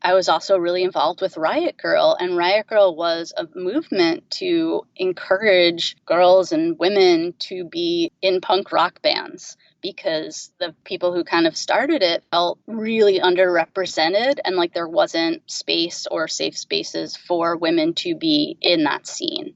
I was also really involved with Riot Girl, and Riot Girl was a movement to encourage girls and women to be in punk rock bands because the people who kind of started it felt really underrepresented and like there wasn't space or safe spaces for women to be in that scene.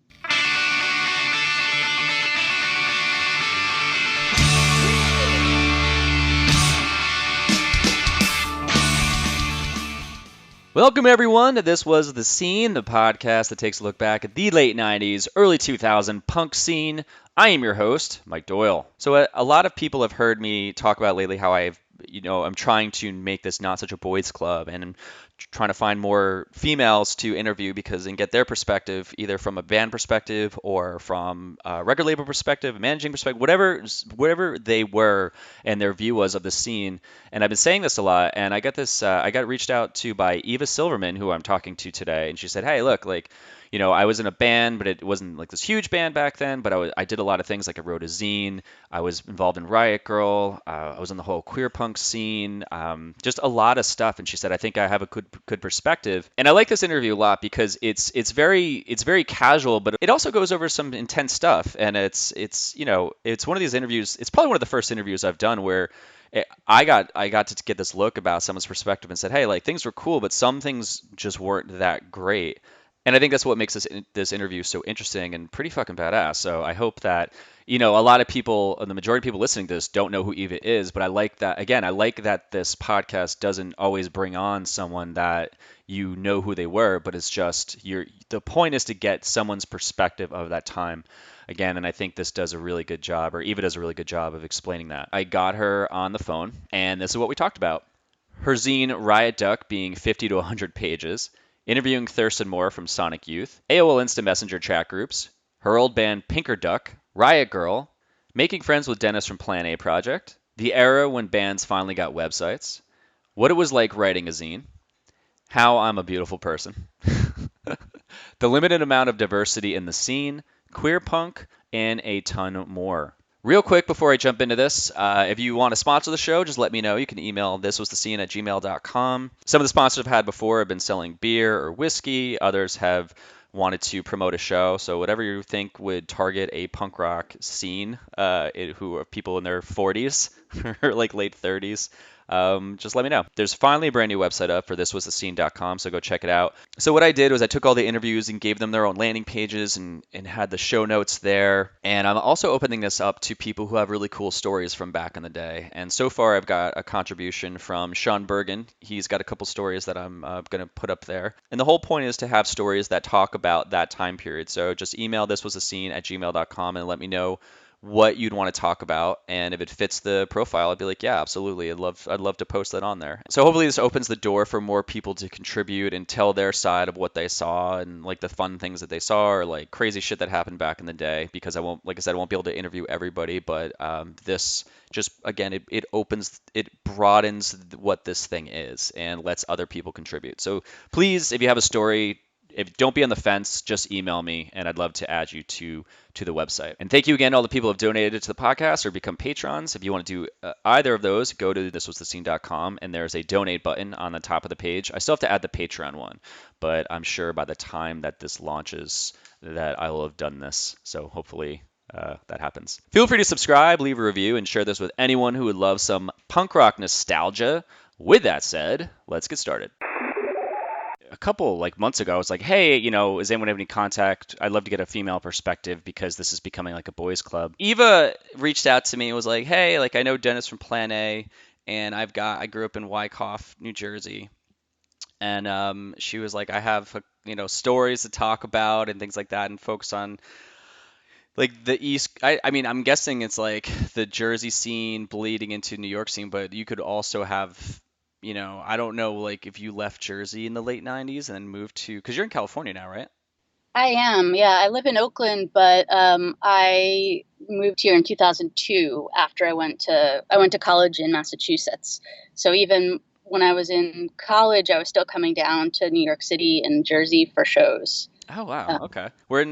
Welcome, everyone, to This Was the Scene, the podcast that takes a look back at the late 90s, early 2000 punk scene. I am your host, Mike Doyle. So a lot of people have heard me talk about lately how I'm trying to make this not such a boys club, and I'm trying to find more females to interview and get their perspective, either from a band perspective or from a record label perspective, a managing perspective, whatever they were and their view was of the scene. And I've been saying this a lot, and I got reached out to by Evas Silverman, who I'm talking to today, and she said, "Hey, look, I was in a band, but it wasn't like this huge band back then. But I did a lot of things, like I wrote a zine. I was involved in Riot Girl. I was in the whole queer punk scene. Just a lot of stuff." And she said, "I think I have a good perspective." And I like this interview a lot because it's very casual, but it also goes over some intense stuff. And it's one of these interviews. It's probably one of the first interviews I've done where I got to get this look about someone's perspective and said, "Hey, like things were cool, but some things just weren't that great." And I think that's what makes this interview so interesting and pretty fucking badass. So I hope that, a lot of people, the majority of people listening to this don't know who Eva is, but I like that, again, I like that this podcast doesn't always bring on someone that you know who they were, but it's just, the point is to get someone's perspective of that time. Again, and I think this does a really good job, or Eva does a really good job of explaining that. I got her on the phone, and this is what we talked about. Her zine, Riot Duck, being 50 to 100 pages, interviewing Thurston Moore from Sonic Youth, AOL Instant Messenger chat groups, her old band Pinker Duck, Riot Girl, making friends with Dennis from Plan A Project, the era when bands finally got websites, what it was like writing a zine, how I'm a beautiful person, the limited amount of diversity in the scene, queer punk, and a ton more. Real quick before I jump into this, if you want to sponsor the show, just let me know. You can email thiswasthescene@gmail.com. Some of the sponsors I've had before have been selling beer or whiskey. Others have wanted to promote a show. So whatever you think would target a punk rock scene, who are people in their 40s or like late 30s, just let me know. There's finally a brand new website up for thiswasthescene.com, so go check it out. So what I did was I took all the interviews and gave them their own landing pages and had the show notes there. And I'm also opening this up to people who have really cool stories from back in the day. And so far I've got a contribution from Sean Bergen. He's got a couple stories that I'm going to put up there. And the whole point is to have stories that talk about that time period. So just email thiswasthescene@gmail.com and let me know what you'd want to talk about, and if it fits the profile, I'd be like, yeah, absolutely, I'd love to post that on there. So hopefully this opens the door for more people to contribute and tell their side of what they saw and like the fun things that they saw or like crazy shit that happened back in the day, because I won't be able to interview everybody, but this just, again, it broadens what this thing is and lets other people contribute. So please, if you have a story, don't be on the fence, just email me, and I'd love to add you to the website. And thank you again to all the people who have donated to the podcast or become patrons. If you want to do either of those, go to thiswasthescene.com, and there's a donate button on the top of the page. I still have to add the Patreon one, but I'm sure by the time that this launches that I will have done this. So hopefully that happens. Feel free to subscribe, leave a review, and share this with anyone who would love some punk rock nostalgia. With that said, let's get started. A couple months ago, I was like, hey, does anyone have any contact? I'd love to get a female perspective because this is becoming like a boys club. Eva reached out to me and was like, hey, I know Dennis from Plan A, and I grew up in Wyckoff, New Jersey. And she was like, I have, stories to talk about and things like that, and focus on the East. I mean, I'm guessing it's like the Jersey scene bleeding into New York scene, but you could also have, I don't know, if you left Jersey in the late 90s and then moved to, because you're in California now, right? I am, yeah. I live in Oakland, but I moved here in 2002 after I went to college in Massachusetts. So even when I was in college, I was still coming down to New York City and Jersey for shows. Oh, wow. Okay. Where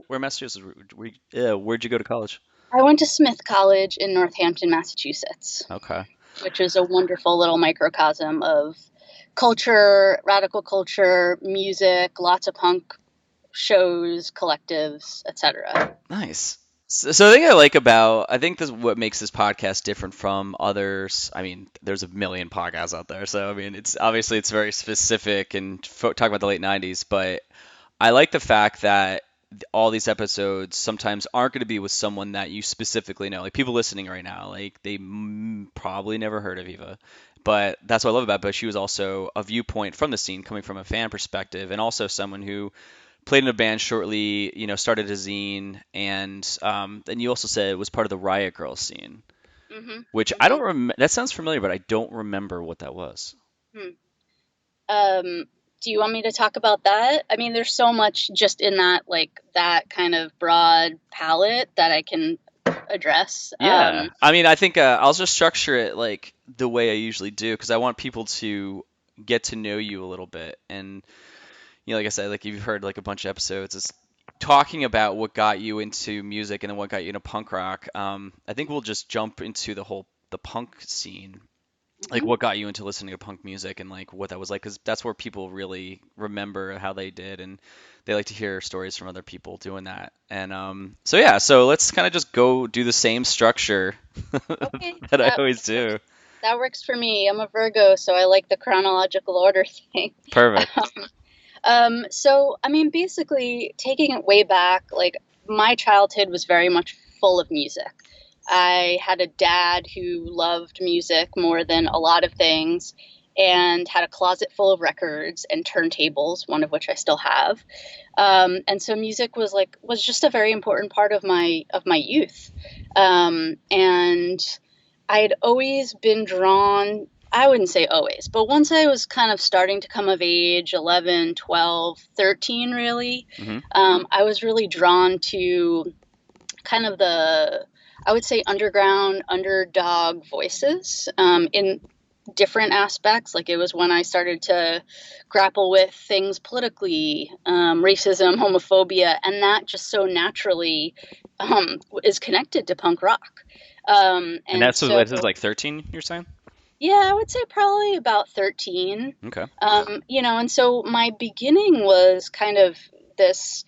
Massachusetts? Where'd you go to college? I went to Smith College in Northampton, Massachusetts. Okay. Which is a wonderful little microcosm of culture, radical culture, music, lots of punk shows, collectives, etc. Nice. So the thing I like about, I think this what makes this podcast different from others. I mean, there's a million podcasts out there, so I mean, it's obviously it's very specific and talk about the late '90s. But I like the fact that all these episodes sometimes aren't going to be with someone that you specifically know. Like people listening right now, like they probably never heard of Eva, but that's what I love about it. But she was also a viewpoint from the scene, coming from a fan perspective, and also someone who played in a band shortly, started a zine, and then you also said it was part of the Riot Girls scene, Hmm. which I Hmm. don't remember. That sounds familiar, but I don't remember what that was. Hmm. Do you want me to talk about that? I mean, there's so much just in that, like that kind of broad palette that I can address. Yeah, I mean, I think I'll just structure it like the way I usually do because I want people to get to know you a little bit, and like I said, like you've heard like a bunch of episodes, it's talking about what got you into music and then what got you into punk rock. I think we'll just jump into the punk scene, like Mhm. what got you into listening to punk music and like what that was like, because that's where people really remember how they did, and they like to hear stories from other people doing that. And so yeah, so let's kind of just go do the same structure Okay, that I that always works. do. That works for me. I'm a Virgo, so I like the chronological order thing. Perfect. So I mean, basically, taking it way back, like my childhood was very much full of music. I had a dad who loved music more than a lot of things and had a closet full of records and turntables, one of which I still have. And so music was just a very important part of my youth. And I had always been drawn, I wouldn't say always, but once I was kind of starting to come of age, 11, 12, 13, really, Hmm. I was really drawn to kind of I would say, underground, underdog voices in different aspects. Like it was when I started to grapple with things politically, racism, homophobia, and that just so naturally is connected to punk rock. And And that's so so, this is like 13, you're saying? yeah, I would say probably about 13. Okay. And so my beginning was kind of this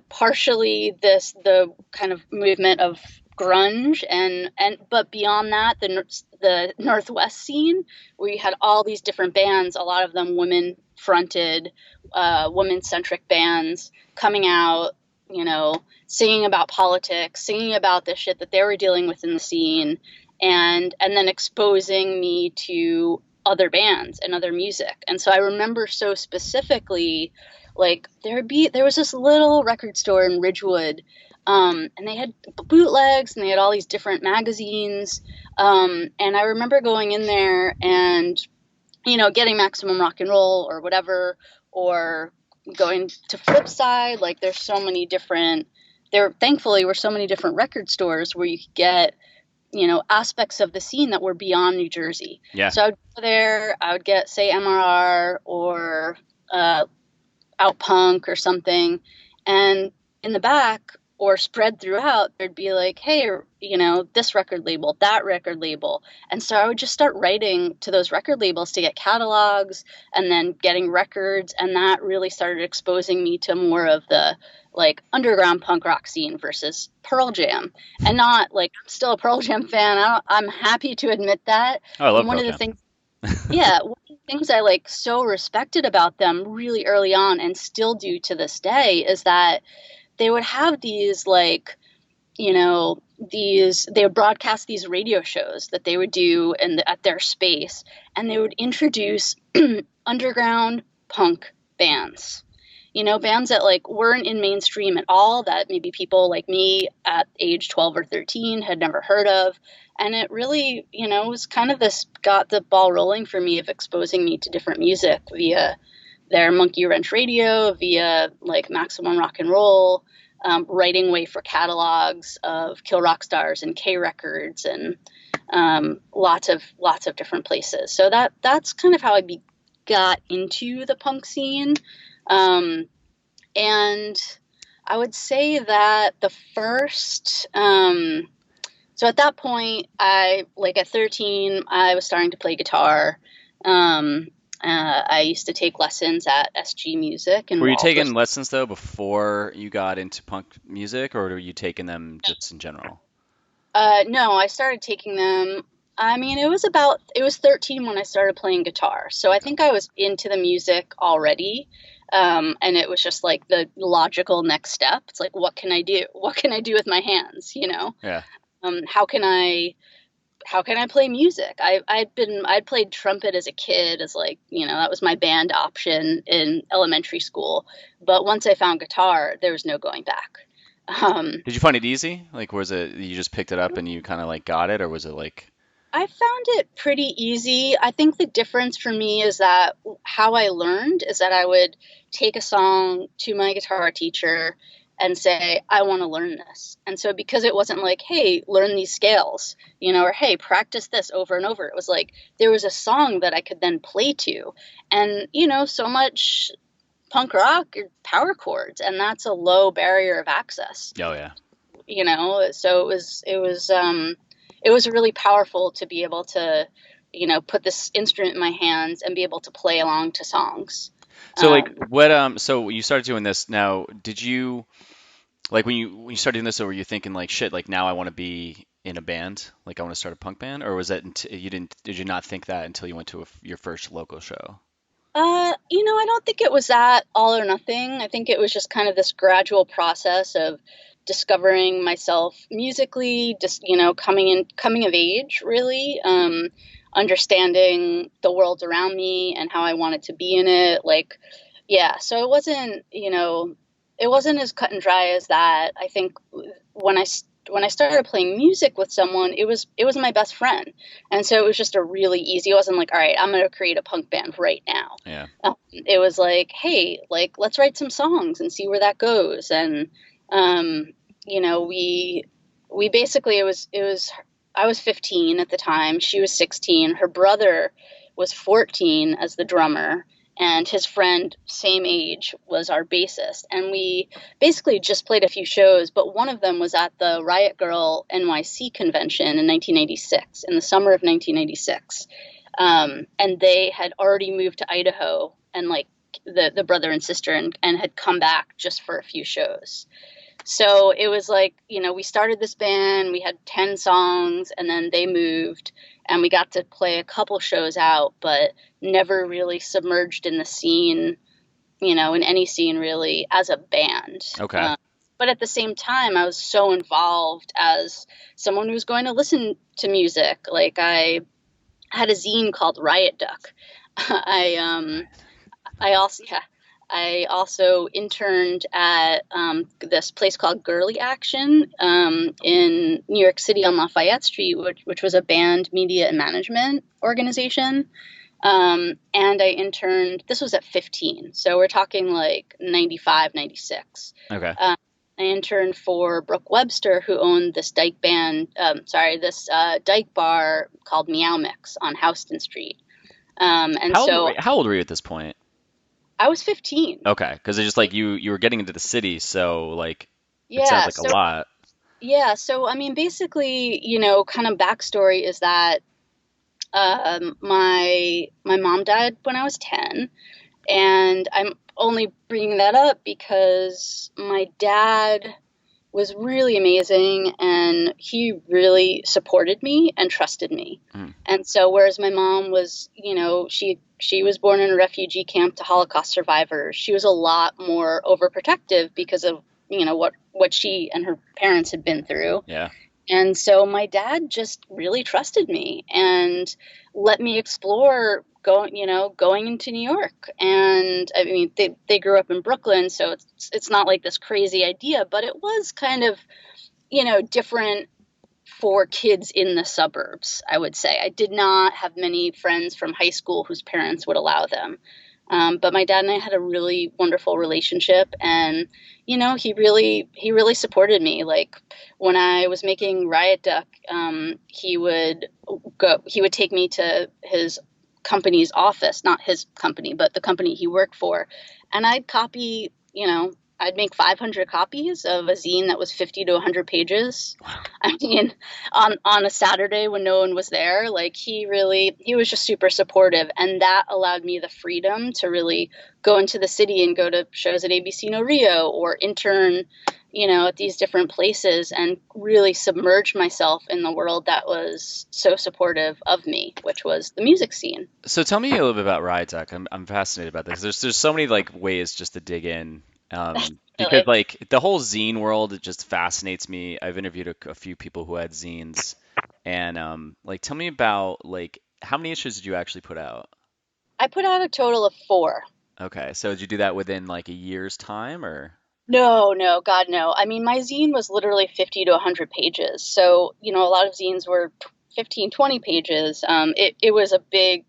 partially the kind of movement of grunge and but beyond that the Northwest scene, we had all these different bands, a lot of them women fronted, women centric bands coming out, singing about politics, singing about the shit that they were dealing with in the scene, and then exposing me to other bands and other music. And so I remember so specifically, like there was this little record store in Ridgewood, and they had bootlegs and they had all these different magazines, and I remember going in there and getting Maximum Rock and Roll or whatever, or going to Flipside. Like there's so many different, there thankfully were so many different record stores where you could get aspects of the scene that were beyond New Jersey. Yeah. So I would go there, I would get, say, MRR or uh, Out Punk or something, and in the back or spread throughout, there'd be like, hey, this record label, that record label. And so I would just start writing to those record labels to get catalogs and then getting records. And that really started exposing me to more of the like underground punk rock scene versus Pearl Jam. And not like, I'm still a Pearl Jam fan. I'm happy to admit that. Oh, I love And one Pearl of the Jam. things, yeah, one of the things I like so respected about them really early on and still do to this day is that they would have these like, they would broadcast these radio shows that they would do at their space, and they would introduce underground punk bands. Bands that like weren't in mainstream at all, that maybe people like me at age 12 or 13 had never heard of. And it really, was kind of this got the ball rolling for me of exposing me to different music via their Monkey Wrench Radio, via like Maximum Rock and Roll, writing way for catalogs of Kill Rock Stars and K Records and lots of different places. So that's kind of how got into the punk scene. Um, and I would say that the first, so at that point, I like at 13, I was starting to play guitar. I used to take lessons at SG Music in Were you Waltham. taking lessons though before you got into punk music, or were you taking them just in general? No, I started taking them. I mean, it was 13 when I started playing guitar. So I Okay. think I was into the music already. And it was just like the logical next step. It's like, what can I do? What can I do with my hands? Yeah. How can I play music? I'd played trumpet as a kid as like, that was my band option in elementary school. But once I found guitar, there was no going back. Um, Did you find it easy? Like, was it you just picked it up and you kind of like got it, or was it like, I found it pretty easy. I think the difference for me is that how I learned is that I would take a song to my guitar teacher and say, I want to learn this. And so because it wasn't like, hey, learn these scales, or hey, practice this over and over, it was like there was a song that I could then play to. And, so much punk rock are power chords, and that's a low barrier of access. oh yeah. So it was really powerful to be able to put this instrument in my hands and be able to play along to songs. So like, um, what so you started doing this now? Did you like when you started doing this, or were you thinking like, shit, like now I want to be in a band, like I want to start a punk band, or was that you didn't did you not think that until you went to your first local show? I don't think it was that all or nothing. I think it was just kind of this gradual process of discovering myself musically, just, coming of age, really, understanding the world around me and how I wanted to be in it. Like, yeah, so it wasn't as cut and dry as that. I think when I started playing music with someone, it was my best friend, and so it was just a really easy. It wasn't like, all right, I'm going to create a punk band right now. Yeah. It was like, hey, like let's write some songs and see where that goes. And um, we basically it was I was 15 at the time. She was 16. Her brother was 14 as the drummer, and his friend, same age, was our bassist. And we basically just played a few shows, but one of them was at the Riot Girl NYC convention in 1986, in the summer of 1986. And they had already moved to Idaho, and like the brother and sister, and had come back just for a few shows. So it was like, we started this band, we had 10 songs, and then they moved, and we got to play a couple shows out, but never really submerged in the scene, in any scene really as a band. Okay. But at the same time, I was so involved as someone who's going to listen to music. Like I had a zine called Riot Duck. I I also yeah, I also interned at this place called Grrrl Action in New York City on Lafayette Street, which was a band media and management organization. And I interned. This was at 15, so we're talking like 95, 96. Okay. I interned for Brooke Webster, who owned this dyke bar called Meow Mix on Houston Street. And so How old were you at this point? I was 15. Okay, because it's just like you were getting into the city, so like it sounds Yeah. like a lot. So I mean, basically, kind of backstory is that my mom died when I was 10, and I'm only bringing that up because my dad was really amazing, and he really supported me and trusted me. Mm. And so whereas my mom was, she was born in a refugee camp to Holocaust survivors, she was a lot more overprotective because of, what she and her parents had been through. Yeah. And so my dad just really trusted me and let me explore going into New York. And I mean, they grew up in Brooklyn, so it's not like this crazy idea, but it was kind of, different for kids in the suburbs, I would say. I did not have many friends from high school whose parents would allow them. But my dad and I had a really wonderful relationship, and he really supported me. Like when I was making Riot Duck, he would take me to his company's office, not his company, but the company he worked for, and I'd copy, I'd make 500 copies of a zine that was 50 to 100 pages. I mean, on a Saturday when no one was there, like he was just super supportive, and that allowed me the freedom to really go into the city and go to shows at ABC No Rio or intern, at these different places and really submerge myself in the world that was so supportive of me, which was the music scene. So tell me a little bit about Riot. I'm fascinated about this. There's so many like ways just to dig in. Because Really. like the whole zine world, it just fascinates me. I've interviewed a few people who had zines, and like tell me about like how many issues did you actually put out? I put out a total of four. Okay, so did you do that within like a year's time or? No, no, God, no. I mean, my zine was literally 50 to 100 pages. So, a lot of zines were 15, 20 pages. It was a big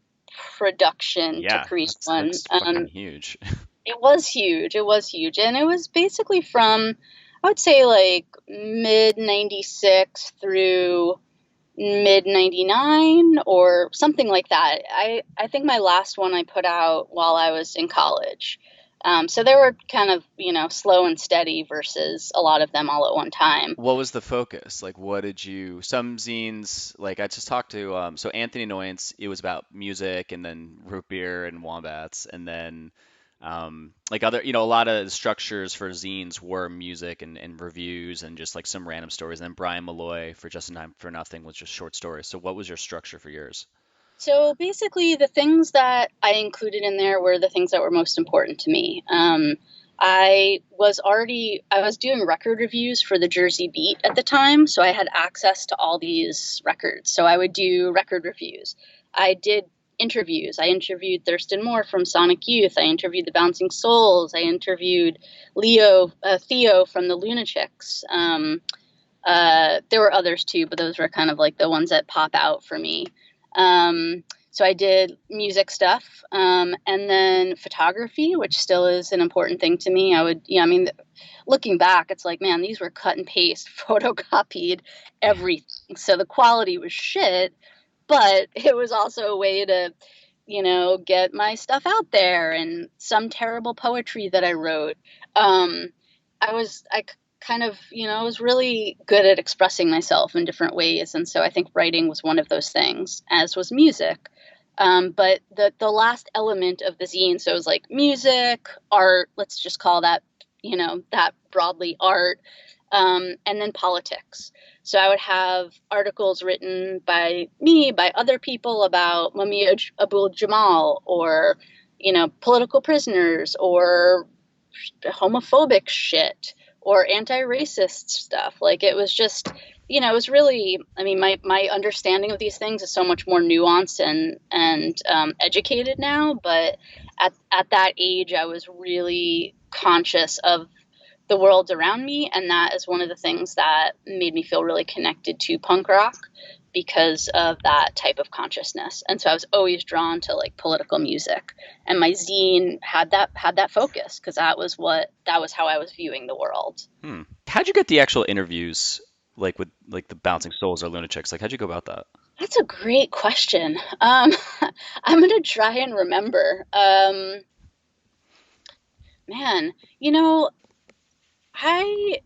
production to Yeah, create that's one. that's fucking huge. It was huge. It was huge. And it was basically from, I would say, like mid 96 through mid 99 or something like that. I think my last one I put out while I was in college. So they were kind of, slow and steady versus a lot of them all at one time. What was the focus? Like, what did you? Some zines, like I just talked to, so Anthony Annoyance, it was about music, and then root beer and wombats, and then, like other, a lot of the structures for zines were music and reviews and just like some random stories. And then Brian Malloy for Just in Time for Nothing was just short stories. So what was your structure for yours? So basically, the things that I included in there were the things that were most important to me. I was doing record reviews for the Jersey Beat at the time, so I had access to all these records. So I would do record reviews. I did interviews. I interviewed Thurston Moore from Sonic Youth. I interviewed the Bouncing Souls. I interviewed Theo from the Lunatics. There were others too, but those were kind of like the ones that pop out for me. So I did music stuff, and then photography, which still is an important thing to me. Looking back, it's like, man, these were cut and paste, photocopied Yeah. everything. So the quality was shit, but it was also a way to, get my stuff out there and some terrible poetry that I wrote. Um, I kind of, was really good at expressing myself in different ways. And so I think writing was one of those things, as was music. But the last element of the zine, so it was like music, art, let's just call that, that broadly art, and then politics. So I would have articles written by me, by other people about Mumia Abul Jamal or, political prisoners or homophobic shit or anti-racist stuff. Like it was just, it was really, I mean, my understanding of these things is so much more nuanced and educated now. But at that age, I was really conscious of the world around me, and that is one of the things that made me feel really connected to punk rock because of that type of consciousness. And so I was always drawn to like political music, and my zine had that focus because that was how I was viewing the world. Hmm. How'd you get the actual interviews, like with like the Bouncing Souls or Lunatics? Like, how'd you go about that? That's a great question. I'm gonna try and remember. Man, I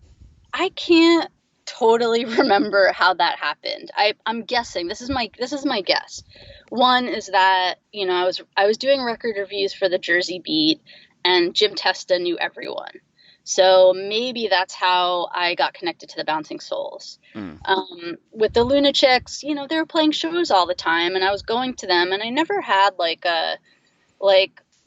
I can't totally remember how that happened. I'm guessing this is my guess. One is that I was doing record reviews for the Jersey Beat, and Jim Testa knew everyone. So maybe that's how I got connected to the Bouncing Souls. Hmm. With the Lunatics, they were playing shows all the time, and I was going to them, and I never had like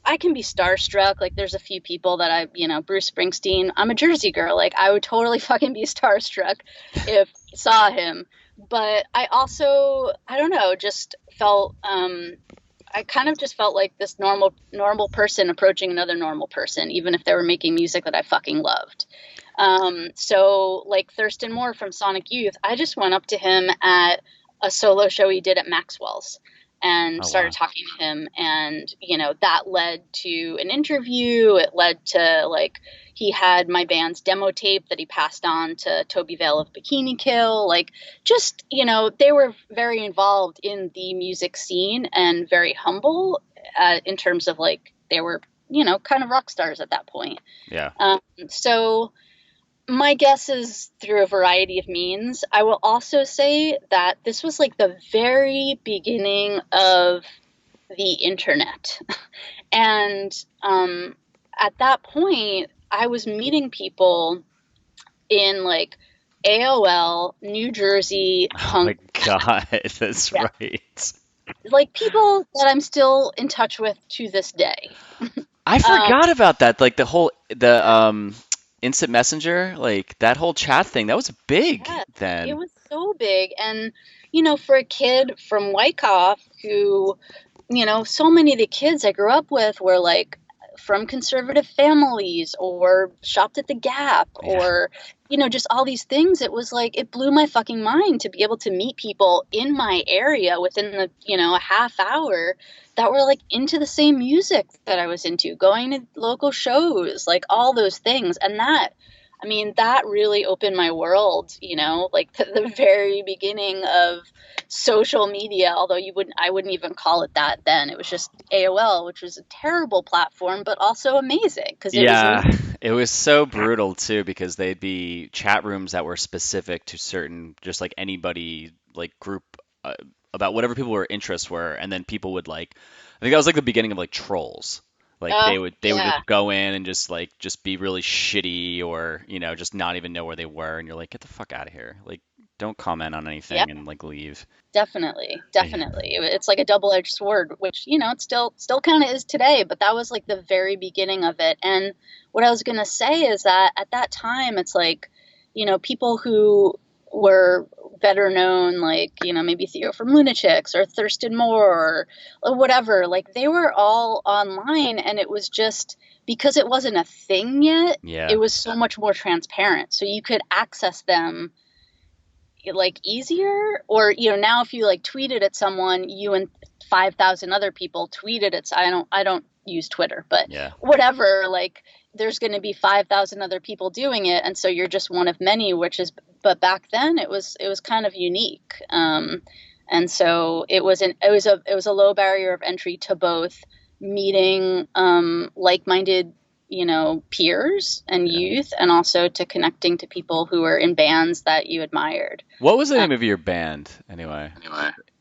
I can be starstruck. Like there's a few people that Bruce Springsteen, I'm a Jersey girl. Like I would totally fucking be starstruck if I saw him. But I also, I don't know, just felt, I kind of just felt like this normal person approaching another normal person, even if they were making music that I fucking loved. So like Thurston Moore from Sonic Youth, I just went up to him at a solo show he did at Maxwell's and Oh started wow. talking to him, and that led to an interview. It led to like he had my band's demo tape that he passed on to Toby Vale of Bikini Kill. Like just they were very involved in the music scene and very humble in terms of like they were kind of rock stars at that point. Yeah. So my guess is through a variety of means. I will also say that this was like the very beginning of the internet. And at that point, I was meeting people in like AOL, New Jersey Oh my punk, God, that's yeah, right. like people that I'm still in touch with to this day. I Um, forgot about that. Like the instant messenger, like that whole chat thing, that was big yeah, it then. was so big. And, for a kid from Wyckoff who, so many of the kids I grew up with were like from conservative families or shopped at the Gap Yeah. or, just all these things. It was like, it blew my fucking mind to be able to meet people in my area within the, a half hour that were like into the same music that I was into, going to local shows, like all those things. And that really opened my world, like the very beginning of social media, although I wouldn't even call it that then. It was just AOL, which was a terrible platform, but also amazing because it was me. Yeah, it was so brutal too because they'd be chat rooms that were specific to certain, just like anybody, like group about whatever people were interests were, and then people would like, I think that was like the beginning of like trolls. Like they would Yeah, just go in and just be really shitty or just not even know where they were, and you're like, get the fuck out of here. Like, don't comment on yeah, anything and like leave. definitely, Yeah. definitely. It's like a double-edged sword, which it still kind of is today. But that was like the very beginning of it. And what I was gonna say is that at that time, it's like, people who were better known, like maybe Theo from Lunatics or Thurston Moore or whatever, like they were all online, and it was just because it wasn't a thing yet. It Yeah. was so much more transparent, so you could access them like easier. Or now if you like tweeted at someone, you and 5,000 other people tweeted at, I don't use Twitter, but Yeah. whatever, like there's going to be 5,000 other people doing it, and so you're just one of many, but back then it was kind of unique. And so it was a low barrier of entry to both meeting like-minded peers and Yeah. youth, and also to connecting to people who were in bands that you admired. What was the Uh, name of your band anyway?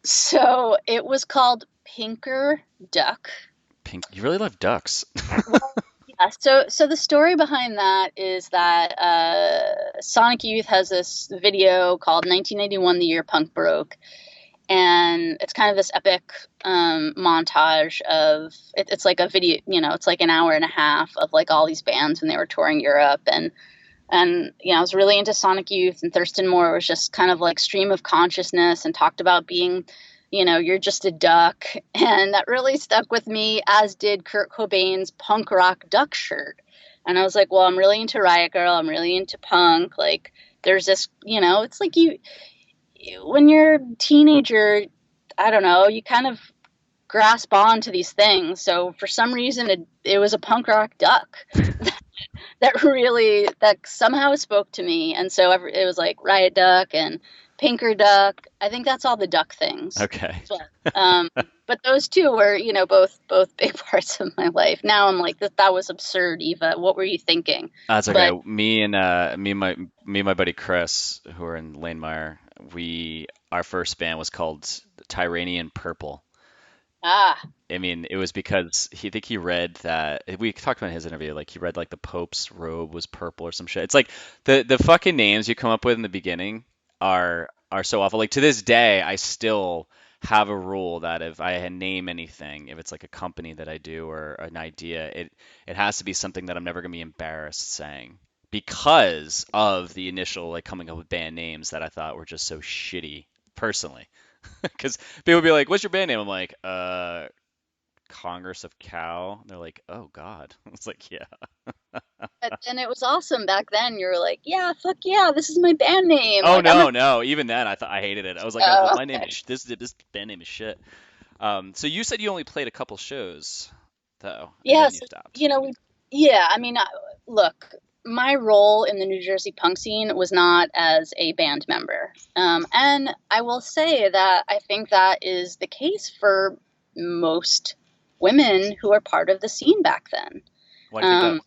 so it was called Pinker Duck. Pink. You really love ducks. Well, yeah. So the story behind that is that Sonic Youth has this video called 1991, the year punk broke, and it's kind of this epic montage of it's like a video. It's like an hour and a half of like all these bands when they were touring Europe. And I was really into Sonic Youth, and Thurston Moore was just kind of like stream of consciousness and talked about being, you're just a duck. And that really stuck with me, as did Kurt Cobain's punk rock duck shirt. And I was like, well, I'm really into Riot Girl. I'm really into punk. Like there's this, it's like when you're a teenager, I don't know, you kind of grasp on to these things. So for some reason, it was a punk rock duck that somehow spoke to me. And so it was like Riot Duck and Pinker Duck. I think that's all the duck things. Okay. But, but those two were, both big parts of my life. Now I'm like, that was absurd, Eva. What were you thinking? That's okay. But Me and my buddy Chris, who are in Lanemeyer, our first band was called Tyranian Purple. ah, I mean, it was because he read that we talked about in his interview, like he read like the Pope's robe was purple or some shit. It's like the fucking names you come up with in the beginning are so awful. Like to this day, I still have a rule that if I name anything, if it's like a company that I do or an idea, it has to be something that I'm never gonna be embarrassed saying because of the initial like coming up with band names that I thought were just so shitty personally. Because people would be like, "What's your band name?" I'm like, Congress of Cow. And they're like, "Oh God." It's like, yeah. and it was awesome back then. You were like, yeah, fuck yeah, this is my band name. Oh Like I'm a, no, no. Even then, I thought I hated it. I was like, "Oh, oh, my name okay. is this band name is shit." So you said you only played a couple shows though, and Yeah, then you so, stopped. yeah, I mean, look, my role in the New Jersey punk scene was not as a band member. And I will say that I think that is the case for most women who are part of the scene back then. Why do you think that? Um,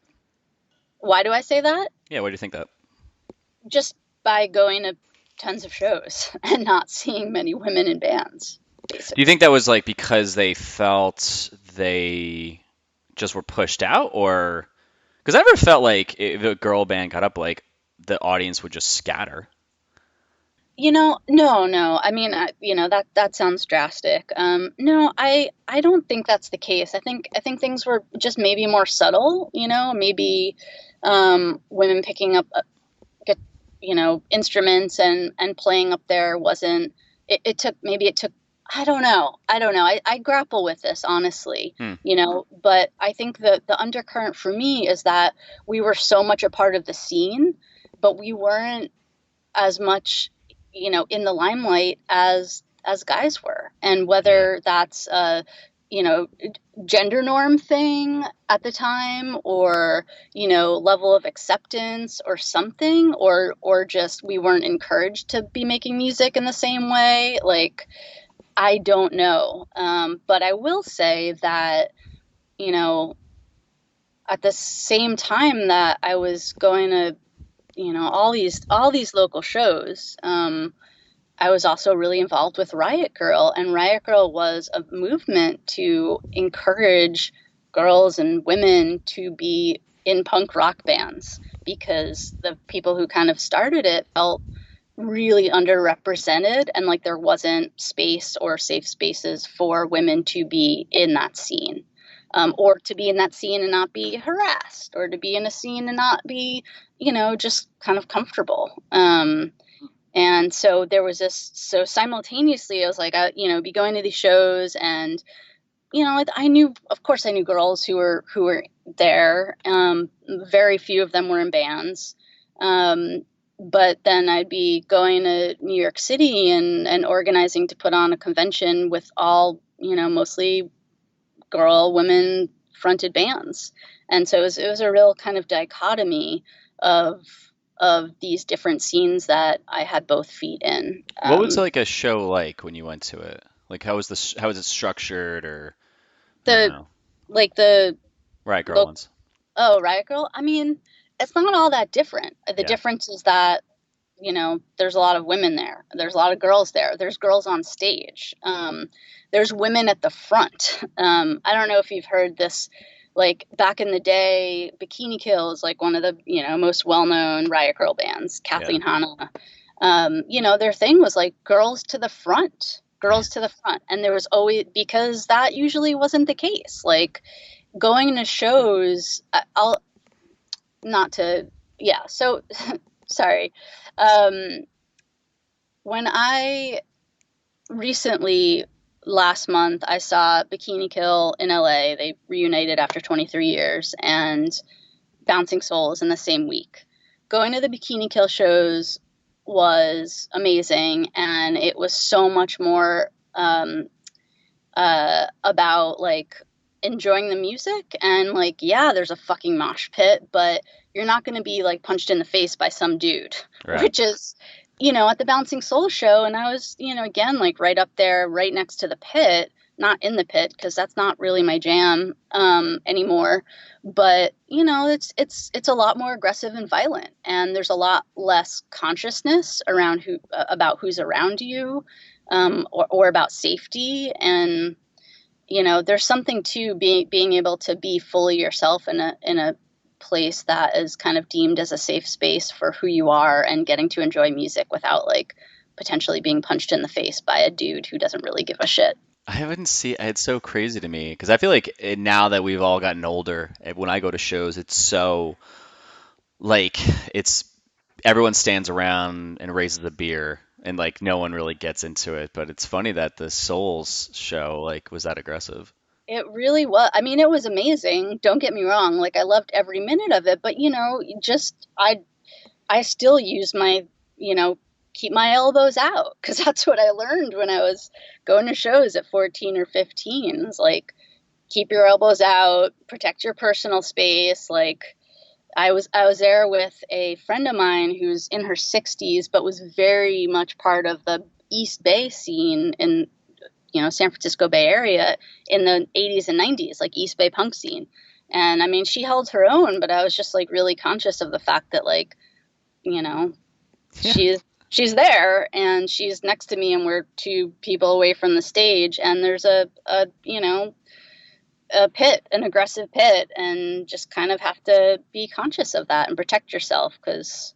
why do I say that? Yeah, why do you think that? Just by going to tons of shows and not seeing many women in bands, Do you basically. think that was like because they felt they just were pushed out, or because I never felt like if a girl band got up, like the audience would just scatter. No. I mean, that sounds drastic. No, I don't think that's the case. I think things were just maybe more subtle. Maybe women picking up, instruments and playing up there wasn't. It took. I don't know. I grapple with this honestly. Hmm. But I think the undercurrent for me is that we were so much a part of the scene, but we weren't as much in the limelight as guys were, and Yeah. whether that's a you know gender norm thing at the time, or level of acceptance or something, or just we weren't encouraged to be making music in the same way. Like, I don't know. But I will say that you know at the same time that I was going to all these local shows. I was also really involved with Riot Girl, and Riot Girl was a movement to encourage girls and women to be in punk rock bands, because the people who kind of started it felt really underrepresented, and like there wasn't space or safe spaces for women to be in that scene. Or to be in that scene and not be harassed, or to be in a scene and not be, just kind of comfortable. And so there was this. So simultaneously, I was like, be going to these shows, and of course, I knew girls who were there. Very few of them were in bands. But then I'd be going to New York City and organizing to put on a convention with all, mostly women fronted bands. And so it was a real kind of dichotomy of these different scenes that I had both feet in. What was like a show like when you went to it? Like how was it structured, or I don't The know. like the Riot Girl local ones. Oh, Riot Girl. I mean, it's not all that different. The Yeah. difference is that there's a lot of women there. There's a lot of girls there. There's girls on stage. There's women at the front. I don't know if you've heard this. Like back in the day, Bikini Kill is like one of the most well-known Riot Girl bands. Yeah. Kathleen Hanna. Their thing was like girls to the front. Girls to the front. And there was always, because that usually wasn't the case. Like going to shows, I'll not to, yeah. So sorry. Um, when I recently, last month, I saw Bikini Kill in LA. They reunited after 23 years, and Bouncing Souls in the same week. Going to the Bikini Kill shows was amazing, and it was so much more about like enjoying the music, and like, yeah, there's a fucking mosh pit, but you're not going to be like punched in the face by some dude, Right. which is at the Bouncing Soul show. And I was again, like right up there, right next to the pit, not in the pit because that's not really my jam anymore. But it's a lot more aggressive and violent, and there's a lot less consciousness around about who's around you, or about safety. And there's something to being able to be fully yourself in a place that is kind of deemed as a safe space for who you are, and getting to enjoy music without like potentially being punched in the face by a dude who doesn't really give a shit. I wouldn't see. It's so crazy to me because I feel like now that we've all gotten older, when I go to shows, it's so like it's everyone stands around and raises a beer, and like no one really gets into it. But it's funny that the Souls show like was that aggressive. It really was. I mean, it was amazing. Don't get me wrong. Like, I loved every minute of it, but just I still use my, keep my elbows out, because that's what I learned when I was going to shows at 14 or 15. It's like, keep your elbows out, protect your personal space. Like, I was there with a friend of mine who's in her 60s, but was very much part of the East Bay scene San Francisco Bay Area in the 80s and 90s, like East Bay punk scene. And I mean, she held her own, but I was just like really conscious of the fact that like, you know, Yeah. she's there and she's next to me and we're two people away from the stage and there's a pit, an aggressive pit, and just kind of have to be conscious of that and protect yourself because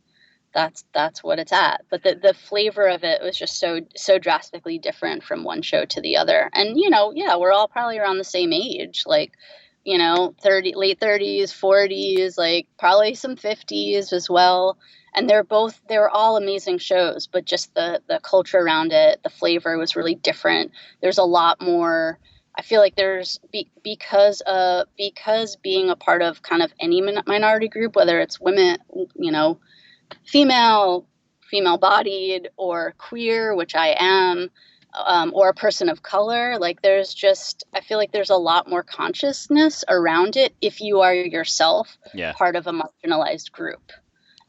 that's what it's at. But the flavor of it was just so drastically different from one show to the other. And yeah, we're all probably around the same age, like late 30s, 40s, like probably some 50s as well. And they were all amazing shows, but just the culture around it, the flavor was really different. There's a lot more. I feel like because being a part of kind of any minority group, whether it's women, female, female bodied, or queer, which I am, or a person of color, like I feel like there's a lot more consciousness around it if you are yourself Yeah. part of a marginalized group.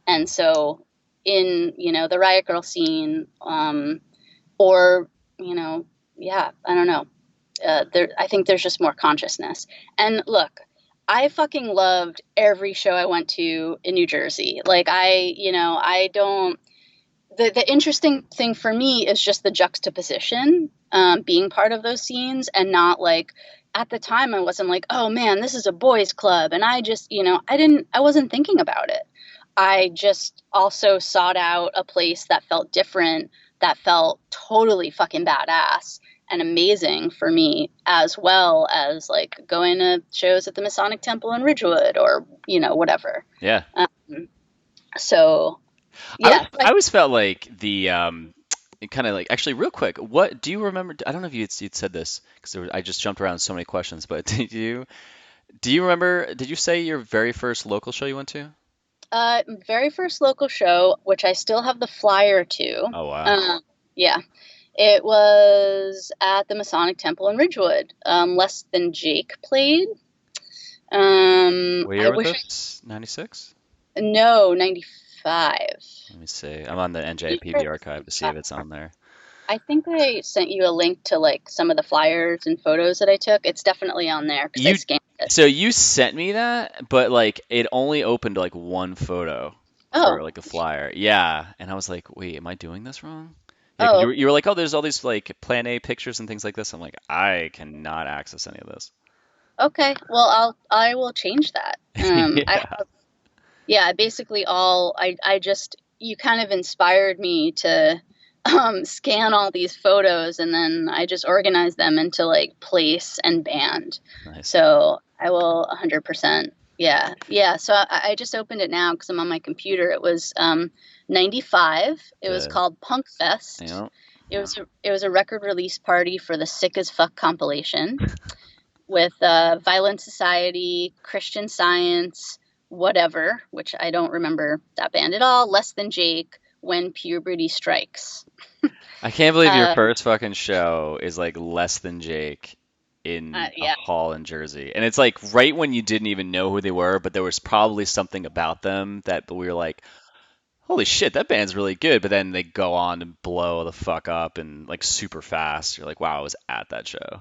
And so in, the Riot Girl scene, or, yeah, I don't know. I think there's just more consciousness. And look, I fucking loved every show I went to in New Jersey. Like I don't. The interesting thing for me is just the juxtaposition, being part of those scenes, and not like at the time I wasn't like, oh man, this is a boys club, and I just I wasn't thinking about it. I just also sought out a place that felt different, that felt totally fucking badass and amazing for me, as well as like going to shows at the Masonic Temple in Ridgewood or, whatever. Yeah. So, I yeah. I always felt like the kind of like actually real quick. What do you remember? I don't know if you'd said this because I just jumped around so many questions. But do you remember? Did you say your very first local show you went to? Very first local show, which I still have the flyer to. Oh wow. Yeah. It was at the Masonic Temple in Ridgewood. Less Than Jake played. What I year was wish this? 96? no, 95. Let me see. I'm on the NJPB archive to see if it's on there. I think I sent you a link to like some of the flyers and photos that I took. It's definitely on there because I You scanned it. so you sent me that, but like it only opened like one photo for Oh, like a flyer. Yeah, and I was like, wait, am I doing this wrong? Yeah, 'cause oh, you were like, oh, there's all these like Plan A pictures and things like this. I'm like, I cannot access any of this. okay. Well, I will change that. Yeah. Yeah, basically I just, you kind of inspired me to scan all these photos and then I just organized them into like place and band. Nice. So I will 100%. Yeah. Yeah. So I just opened it now because I'm on my computer. It was 95. It was Good. called Punk Fest. Yeah. It was a record release party for the Sick as Fuck compilation with Violent Society, Christian Science, whatever, which I don't remember that band at all. Less Than Jake, When Puberty Strikes. I can't believe your Uh, first fucking show is like Less Than Jake in a yeah. hall in Jersey. And it's like right when you didn't even know who they were, but there was probably something about them that we were like, holy shit, that band's really good. But then they go on to blow the fuck up and like super fast. You're like, wow, I was at that show.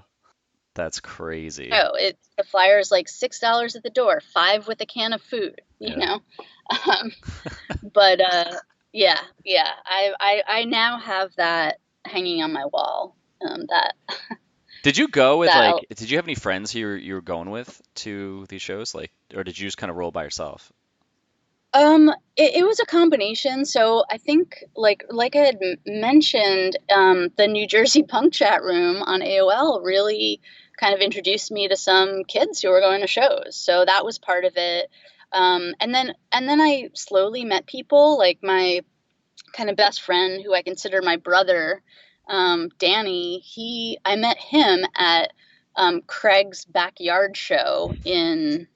That's crazy. Oh, the flyer is like $6 at the door, five with a can of food, Yeah. Um, but yeah, yeah. I now have that hanging on my wall. That Did you go with that like, did you have any friends you were going with to these shows? Like, or did you just kind of roll by yourself? it was a combination. So I think like I had mentioned, the New Jersey punk chat room on AOL really kind of introduced me to some kids who were going to shows. So that was part of it. And then I slowly met people like my kind of best friend who I consider my brother, Danny. I met him at Craig's backyard show in,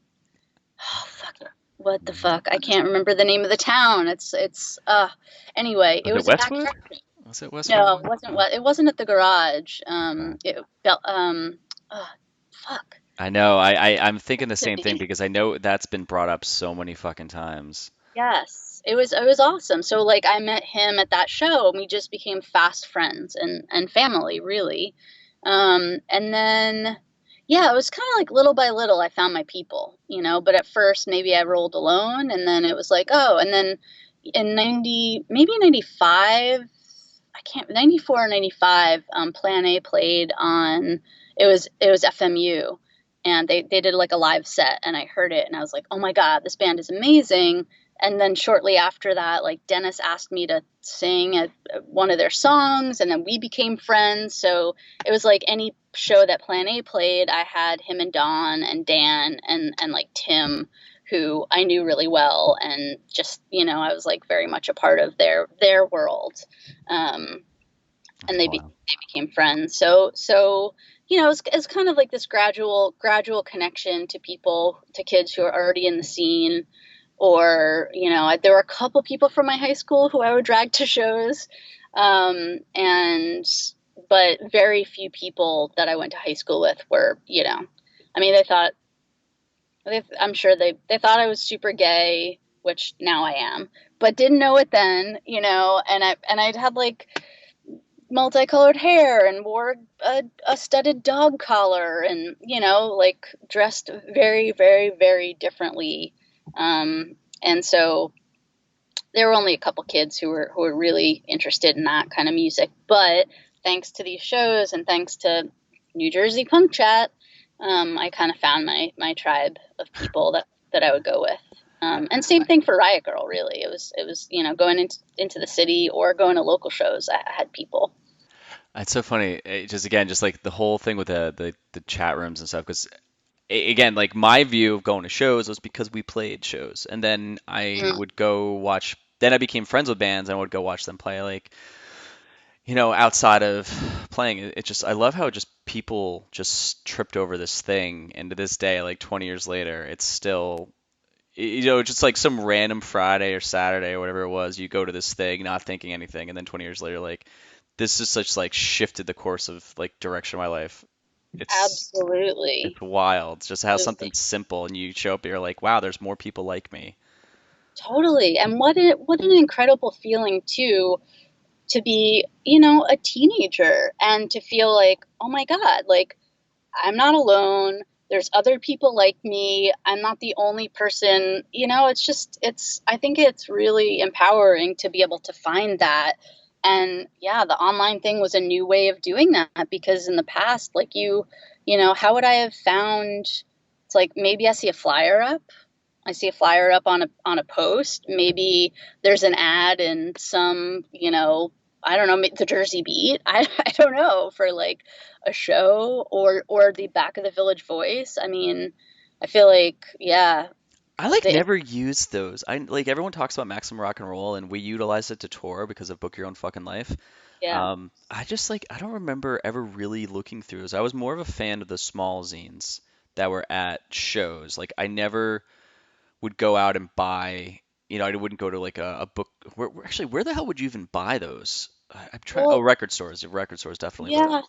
oh fuck it, what the fuck? I can't remember the name of the town. Anyway, it Was it was a Westwood? backyard. Was it Westwood? No, it wasn't what it wasn't at the garage. Okay. It felt oh, fuck. I know. I'm thinking the same thing because I know that's been brought up so many fucking times. Yes, it was awesome. So like I met him at that show and we just became fast friends and family really. And then, yeah, it was kind of like little by little, I found my people, but at first maybe I rolled alone and then it was like, oh, and then in 90, maybe 95, I can't, 94 or 95, Plan A played on, it was FMU and they did like a live set and I heard it and I was like, oh my God, this band is amazing. And then shortly after that, like Dennis asked me to sing at one of their songs and then we became friends. So it was like any show that Plan A played, I had him and Don and Dan and like Tim, who I knew really well, and just I was like very much a part of their world, and Wow. they became friends. So it's kind of like this gradual connection to people, to kids who are already in the scene, or there were a couple people from my high school who I would drag to shows, and but very few people that I went to high school with were, I mean, I'm sure they thought I was super gay, which now I am, but didn't know it then, and I'd had like multicolored hair and wore a studded dog collar and, like dressed very, very, very differently. And so there were only a couple kids who were really interested in that kind of music. But thanks to these shows and thanks to New Jersey Punk Chat, I kind of found my tribe of people that I would go with. And same thing for Riot Girl, really. It was going into the city or going to local shows. I had people. It's so funny. Just again, just like the whole thing with the chat rooms and stuff. Because again, like my view of going to shows was because we played shows, and then I Mm, would go watch. Then I became friends with bands, and I would go watch them play. Like outside of playing, it just I love how just people just tripped over this thing, and to this day, like 20 years later, it's still just like some random Friday or Saturday or whatever it was, you go to this thing not thinking anything, and then 20 years later, like this is such like shifted the course of like direction of my life. It's absolutely. wild just how something Absolutely. simple and you show up and you're like, wow, there's more people like me. Totally. And what an incredible feeling too, to be, a teenager and to feel like, oh my God, like I'm not alone. There's other people like me. I'm not the only person. I think it's really empowering to be able to find that. And yeah, the online thing was a new way of doing that, because in the past, like how would I have found, it's like maybe I see a flyer up on a post. Maybe there's an ad in some, I don't know, the Jersey Beat. I don't know, for like a show, or the back of the Village Voice. I mean, I feel like, yeah, I like the never used those. I like everyone talks about Maximum Rock and Roll and we utilize it to tour because of Book Your Own Fucking Life. yeah. I just like I don't remember ever really looking through those. I was more of a fan of the small zines that were at shows. Like I never would go out and buy, I wouldn't go to like a book. Actually, where the hell would you even buy those? I'm trying. Oh, Well, record stores. Record stores definitely. But yeah.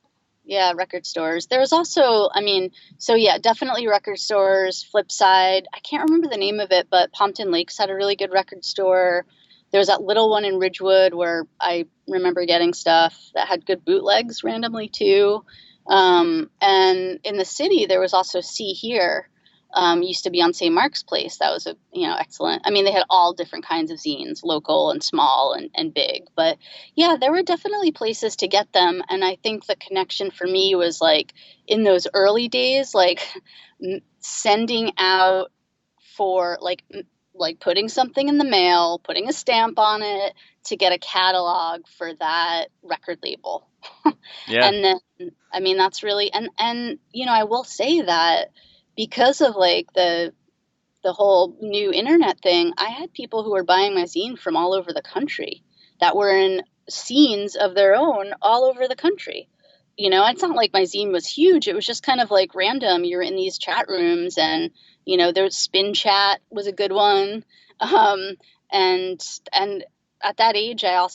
Yeah, record stores. There was also, I mean, so yeah, definitely record stores. Flip side, I can't remember the name of it, but Pompton Lakes had a really good record store. There was that little one in Ridgewood where I remember getting stuff that had good bootlegs randomly too. And in the city, there was also See Here. Used to be on St. Mark's Place. That was excellent. I mean, they had all different kinds of zines, local and small and big. But yeah, there were definitely places to get them. And I think the connection for me was like in those early days, like sending out for like putting something in the mail, putting a stamp on it to get a catalog for that record label. yeah, And then, I mean, that's really, and I will say that because of like the whole new internet thing, I had people who were buying my zine from all over the country that were in scenes of their own all over the country. It's not like my zine was huge. It was just kind of like random. You're in these chat rooms, and there's Spin Chat was a good one. Um, and and at that age, I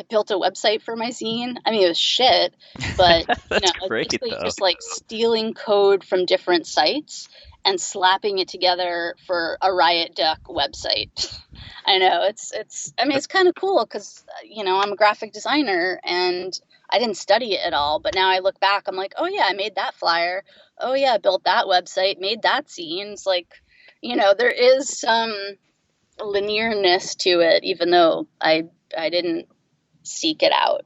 built a website for my zine. I mean, it was shit, but that's it's great basically though. just like stealing code from different sites and slapping it together for a Riot Duck website. I know, it's I mean, it's kind of cool because I'm a graphic designer and I didn't study it at all, but now I look back, I'm like, oh yeah, I made that flyer. Oh yeah, I built that website, made that zine. It's like, there is some linearness to it, even though I didn't seek it out.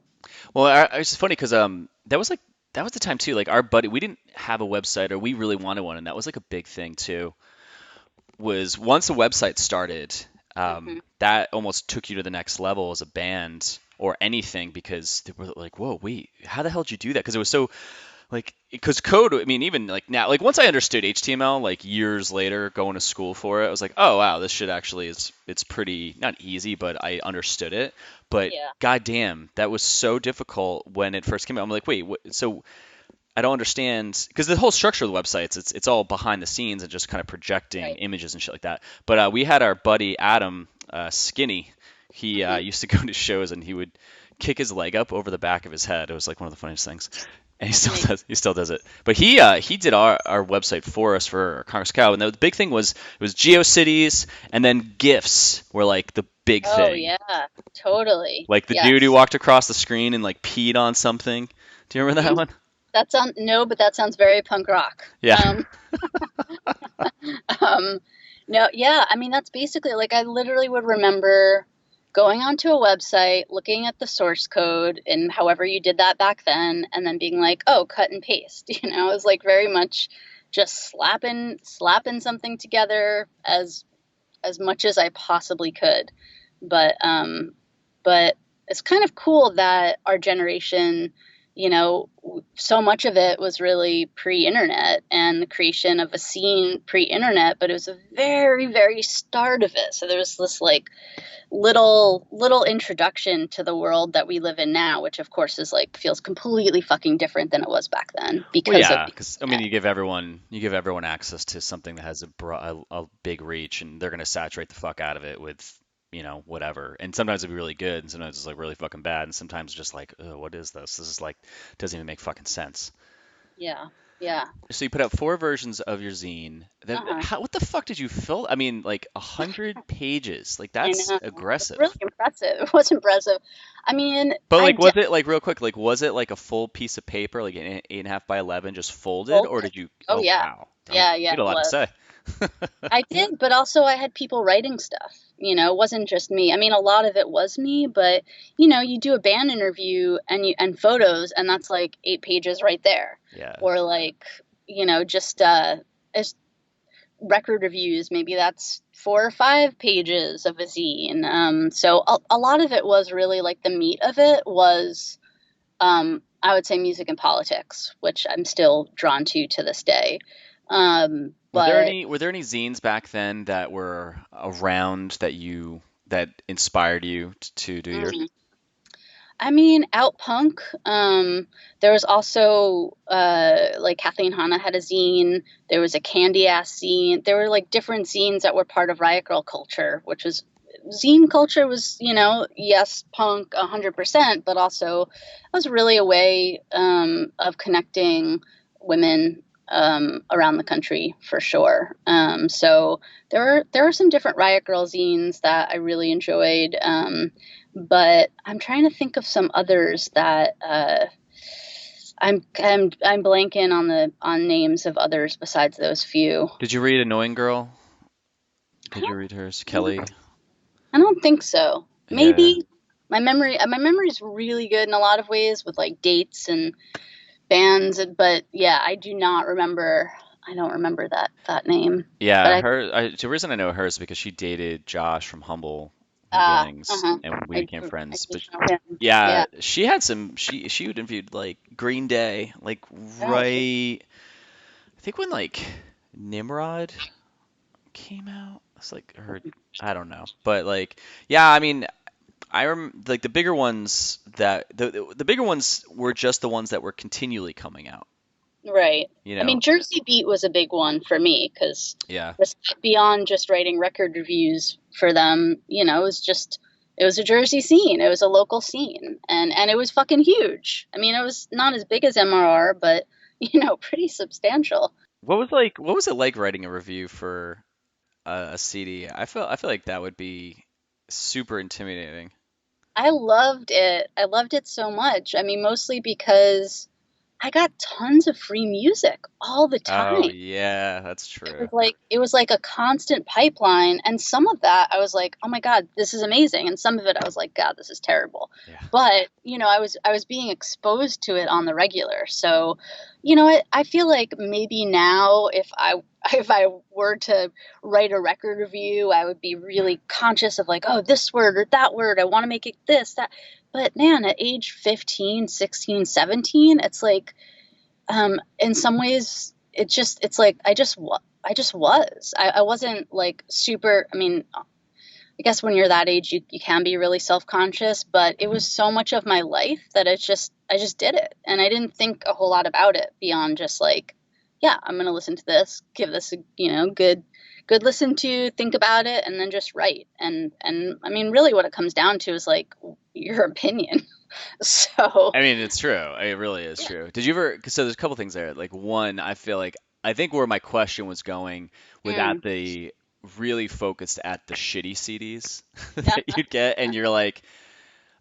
Well, it's funny because that was the time too. Like our buddy, we didn't have a website, or we really wanted one, and that was like a big thing too. Was once a website started, Hmm. that almost took you to the next level as a band or anything, because they were like, "Whoa, wait, how the hell did you do that?" Because it was so like, because code, I mean, even like now, like once I understood HTML, like years later, going to school for it, I was like, oh wow, this shit actually it's pretty not easy, but I understood it. But Yeah, goddamn, that was so difficult when it first came out. I'm like, wait, so I don't understand, because the whole structure of the websites, it's all behind the scenes and just kind of projecting right. images and shit like that. But we had our buddy Adam, Skinny. He Hmm. used to go to shows and he would kick his leg up over the back of his head. It was like one of the funniest things. And he still Nice. does. He still does it. But he did our website for us for Congress Cow. And the big thing was it was GeoCities, and then GIFs were like the big Oh thing. yeah, totally. Like the dude who Yes. walked across the screen and like peed on something. Do you remember that Hmm. one? That sounds no, but that sounds very punk rock. Yeah. Um, no, yeah, I mean that's basically like I literally would remember going onto a website, looking at the source code and however you did that back then, and then being like, oh, cut and paste. It was like very much just slapping something together as much as I possibly could. But but it's kind of cool that our generation, so much of it was really pre-internet and the creation of a scene pre-internet, but it was a very, very start of it. So there was this like little introduction to the world that we live in now, which of course is like feels completely fucking different than it was back then Well, because of yeah, the because I mean, internet. you give everyone access to something that has a big reach, and they're gonna saturate the fuck out of it with, whatever. And sometimes it'll be really good, and sometimes it's like really fucking bad, and sometimes just like, oh, what is this? This is like doesn't even make fucking sense. Yeah. Yeah. So you put out 4 versions of your zine. Uh-huh. What the fuck did you fill? I mean, like 100 pages. Like I that's know. It's really aggressive. impressive. It was impressive. I mean, But I like, did was it like real quick? Like, was it like a full piece of paper, like an 8.5 by 11, just folded, or folded. did you? Oh Oh yeah. wow, damn, Yeah, you yeah, had a it lot to was. say. I did, but also I had people writing stuff. It wasn't just me. I mean, a lot of it was me, but you do a band interview and photos, and that's like 8 pages right there. Yeah. Or like, just as record reviews, maybe that's 4 or 5 pages of a zine. So a lot of it was really like the meat of it was, I would say, music and politics, which I'm still drawn to this day. But Were there any zines back then that were around that inspired you to do yours? mm, I mean, out punk. There was also like Kathleen Hanna had a zine. There was a Candy Ass zine. There were like different zines that were part of Riot Girl culture, which was zine culture was, yes, punk 100%, but also it was really a way of connecting women around the country for sure. So there were some different Riot Girl zines that I really enjoyed. But I'm trying to think of some others that I'm blanking on names of others besides those few. Did you read Annoying Girl? I Did you don't read hers, I don't, Kelly? I don't think so. Yeah. Maybe my memory is really good in a lot of ways with like dates and bands, but yeah, I don't remember that name. But Yeah, I the reason I know her is because she dated Josh from Humble Beginnings, uh-huh. and we became I friends. do But know him. yeah, Yeah. she had she would interviewed like Green Day, like Oh, right, I think when like Nimrod came out. It's like her, I don't know, but like, yeah, I mean, like the bigger ones the bigger ones were just the ones that were continually coming out, right. you I know? mean, Jersey Beat was a big one for me because Yeah. beyond just writing record reviews for them, it was a Jersey scene. It was a local scene, and it was fucking huge. I mean, it was not as big as MRR, but pretty substantial. What was it like writing a review for a CD? I feel like that would be super intimidating. I loved it. I loved it so much. I mean, mostly because I got tons of free music all the Oh time. yeah, that's It true. was like a constant pipeline, and some of that I was like, "Oh my God, this is amazing." And some of it I was like, "God, this is terrible." Yeah. But, I was being exposed to it on the regular. So, I feel like maybe now if I if I were to write a record review, I would be really conscious of like, "Oh, this word or that word, I want to make it this, that." But man, at age 15, 16, 17, it's like in some ways, it's like I just was. I wasn't like super. I mean, I guess when you're that age, you can be really self conscious, but it was so much of my life that I just did it, and I didn't think a whole lot about it beyond just like, yeah, I'm gonna listen to this, give this a good listen to, think about it, and then just write. And I mean, really, what it comes down to is like your opinion. So I mean, it's true. It really is true. Did you ever? So there's a couple things there. Like one, I feel like I think where my question was going with yeah. at the really focused at the shitty CDs Yeah. that you'd get, and you're like,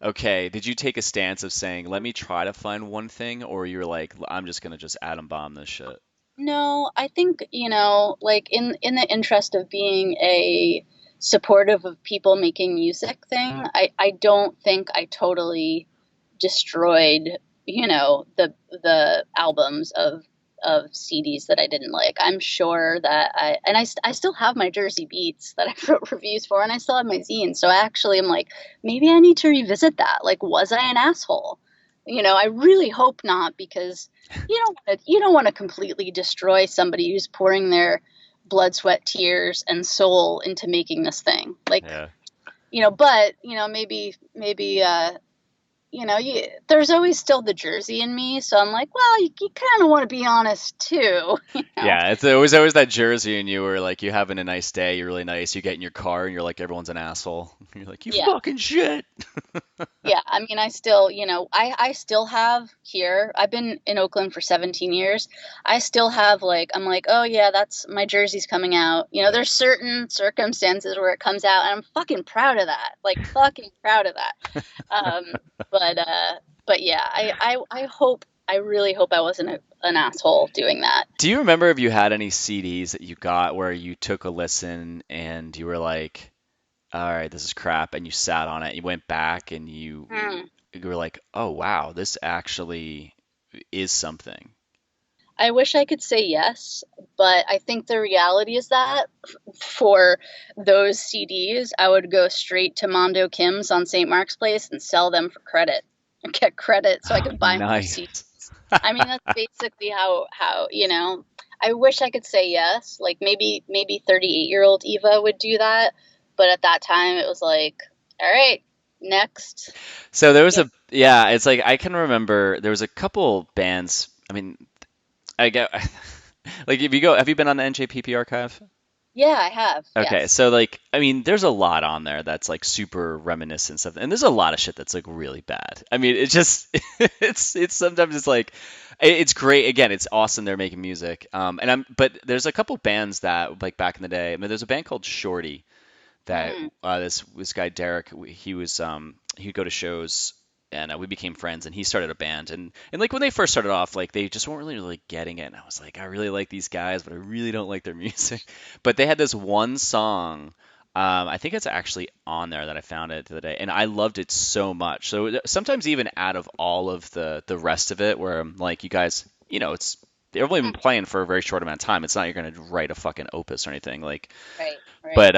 okay, did you take a stance of saying, let me try to find one thing, or you're like, I'm just gonna just atom bomb this shit? No, I think, like in the interest of being a supportive of people making music thing, I don't think I totally destroyed, the albums of CDs that I didn't like. I'm sure that I still have my Jersey Beats that I wrote reviews for, and I still have my zine. So I actually am like, maybe I need to revisit that. Like, was I an asshole? I really hope not, because you don't want to completely destroy somebody who's pouring their blood, sweat, tears, and soul into making this thing. Like, Yeah. but maybe there's always still the Jersey in me, so I'm like, well, you kind of want to be honest too, you know. Yeah, it's always that Jersey in you where like you having a nice day, you're really nice, you get in your car and you're like everyone's an asshole. You're like, you Yeah. fucking shit. Yeah, I mean, I still, I still have here. I've been in Oakland for 17 years. I still have like, I'm like, oh yeah, that's my jersey's coming out. Yeah. There's certain circumstances where it comes out, and I'm fucking proud of that. Like, fucking proud of that. Um, but yeah, I really hope I wasn't an asshole doing that. Do you remember if you had any CDs that you got where you took a listen and you were like, all right, this is crap, and you sat on it, you went back and Hmm. you were like, oh wow, this actually is something. I wish I could say yes, but I think the reality is that for those CDs, I would go straight to Mondo Kim's on St. Mark's Place and sell them for credit, get credit so I Oh, could buy more nice. CDs. I mean, that's basically how. I wish I could say yes, like maybe 38-year-old Eva would do that, but at that time it was like, all right, next. So there was Yeah, yeah, it's like I can remember there was a couple bands. I mean, I get like if you go, have you been on the NJPP archive? yeah, I have. Okay, Yes. so like I mean, there's a lot on there that's like super reminiscent stuff, and there's a lot of shit that's like really bad. I mean, it's just it's sometimes it's like it's great. Again, it's awesome they're making music. And I'm but there's a couple bands that like back in the day. I mean, there's a band called Shorty that Hmm. this guy Derek he was he'd go to shows and we became friends and he started a band and like when they first started off like they just weren't really getting it and I was like I really like these guys but I really don't like their music but they had this one song I think it's actually on there that I found it the other day and I loved it so much so sometimes even out of all of the rest of it where I'm like you guys it's they've only been Hmm. playing for a very short amount of time it's not you're gonna write a fucking opus or anything like Right. Right. but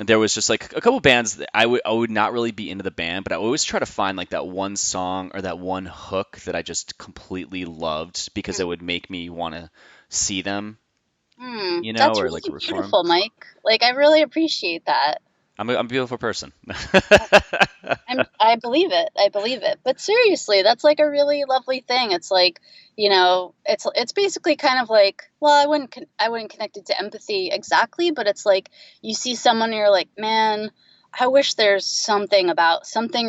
there was just like a couple bands that I would not really be into the band, but I always try to find like that one song or that one hook that I just completely loved because it would make me want to see them, Hmm, that's or like really root for them. beautiful, Mike. Like, I really appreciate that. I'm a beautiful person. I believe it. I believe it. But seriously, that's like a really lovely thing. It's like, it's basically kind of like, well, I wouldn't connect it to empathy exactly, but it's like you see someone and you're like, man, I wish there's something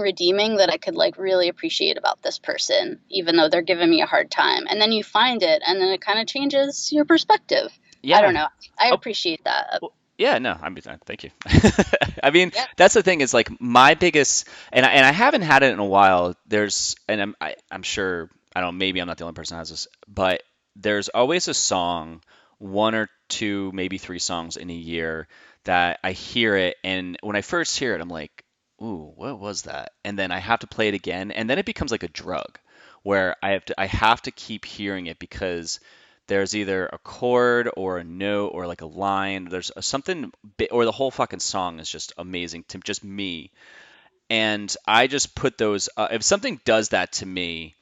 redeeming that I could like really appreciate about this person, even though they're giving me a hard time. And then you find it, and then it kind of changes your perspective. I Yeah. don't know. I Oh, appreciate that. Yeah, no, I mean, thank you. I mean, Yeah, that's the thing is like my biggest, and I haven't had it in a while. And I'm sure I don't know, maybe I'm not the only person who has this, but there's always a song, one or two, maybe three songs in a year that I hear it, and when I first hear it, I'm like, ooh, what was that? And then I have to play it again, and then it becomes like a drug, where I have to keep hearing it because there's either a chord or a note or like a line. There's something, or the whole fucking song is just amazing to just me. And I just put those. If something does that to me,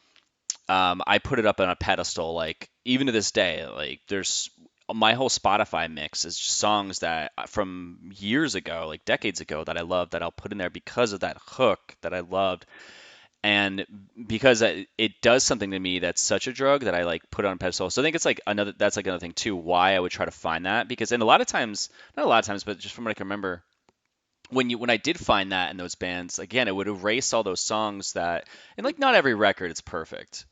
I put it up on a pedestal. Like even to this day, like there's my whole Spotify mix is just songs that from years ago, like decades ago, that I love that I'll put in there because of that hook that I loved and because it does something to me that's such a drug that I like put it on a pedestal. So I think it's like another that's like another thing too why I would try to find that because and a lot of times not a lot of times but just from what I can remember when I did find that in those bands again it would erase all those songs that and like not every record is perfect.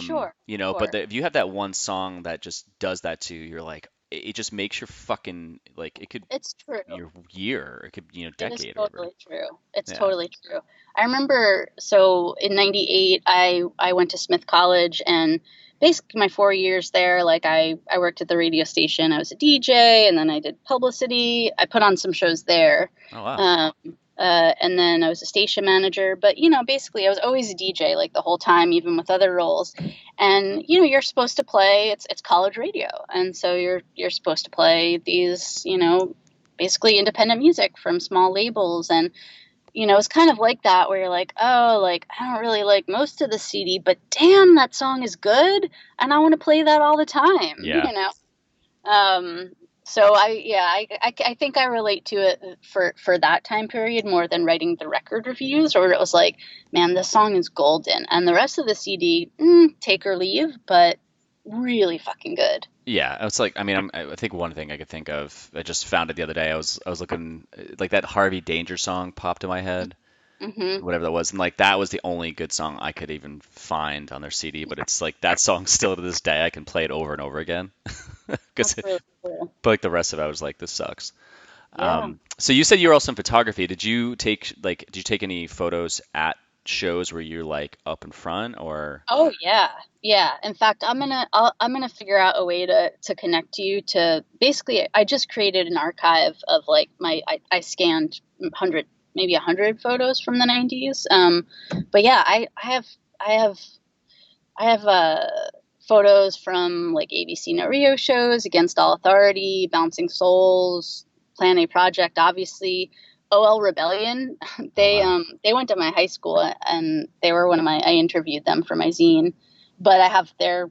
sure, But sure. if you have that one song that just does that to you, you're like it just makes your fucking like it could It's true. your year, it could It is decade or whatever. totally true. It's Yeah. totally true. I remember, so in '98, I went to Smith College, and basically my 4 years there, like I worked at the radio station. I was a DJ, and then I did publicity. I put on some shows there. Oh wow. Um, and then I was a station manager. But, basically I was always a DJ, like the whole time, even with other roles. And, you're supposed to play, it's college radio. And so you're supposed to play these, basically independent music from small labels. And it's kind of like that where you're like, oh, like I don't really like most of the CD, but damn, that song is good and I want to play that all the time. Yeah. um so I think I relate to it for that time period more than writing the record reviews, or it was like, man, this song is golden and the rest of the CD, take or leave, but really fucking good. Yeah, it's like I mean I think one thing I could think of I just found it the other day. I was looking like that Harvey Danger song popped in my head, Hmm. whatever that was, and like that was the only good song I could even find on their CD. But it's like that song still to this day I can play it over and over again because That's really cool. but like the rest of it I was like this sucks. Yeah. So you said you were also in photography. Did you take any photos at shows where you're like up in front or? Oh yeah, yeah. In fact, I'm gonna figure out a way to connect you to. Basically, I just created an archive of like I scanned 100, maybe 100 photos from the '90s. But yeah, I have photos from like ABC Net Rio shows, Against All Authority, Bouncing Souls, Plan A Project, obviously. OL Rebellion, Oh they wow. um they went to my high school and they were one of my I interviewed them for my zine, but I have their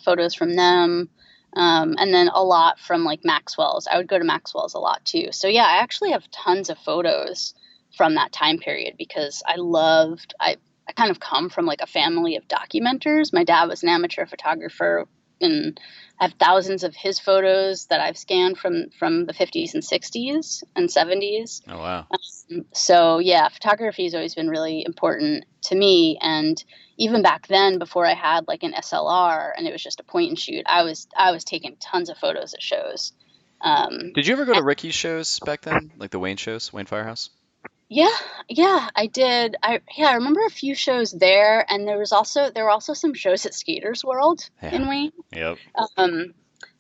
photos from them, and then a lot from like Maxwell's. I would go to Maxwell's a lot too. So yeah, I actually have tons of photos from that time period because I kind of come from like a family of documenters. My dad was an amateur photographer, and I have thousands of his photos that I've scanned from the 50s and 60s and 70s. Oh wow. So yeah, photography has always been really important to me. And even back then, before I had like an SLR and it was just a point and shoot, I was taking tons of photos at shows. Um, Did you ever go to and Ricky's shows back then, like the Wayne shows, Wayne Firehouse? yeah, yeah, I did. I remember a few shows there, and there were also some shows at Skaters World Yeah. in Wayne. Yep. Um,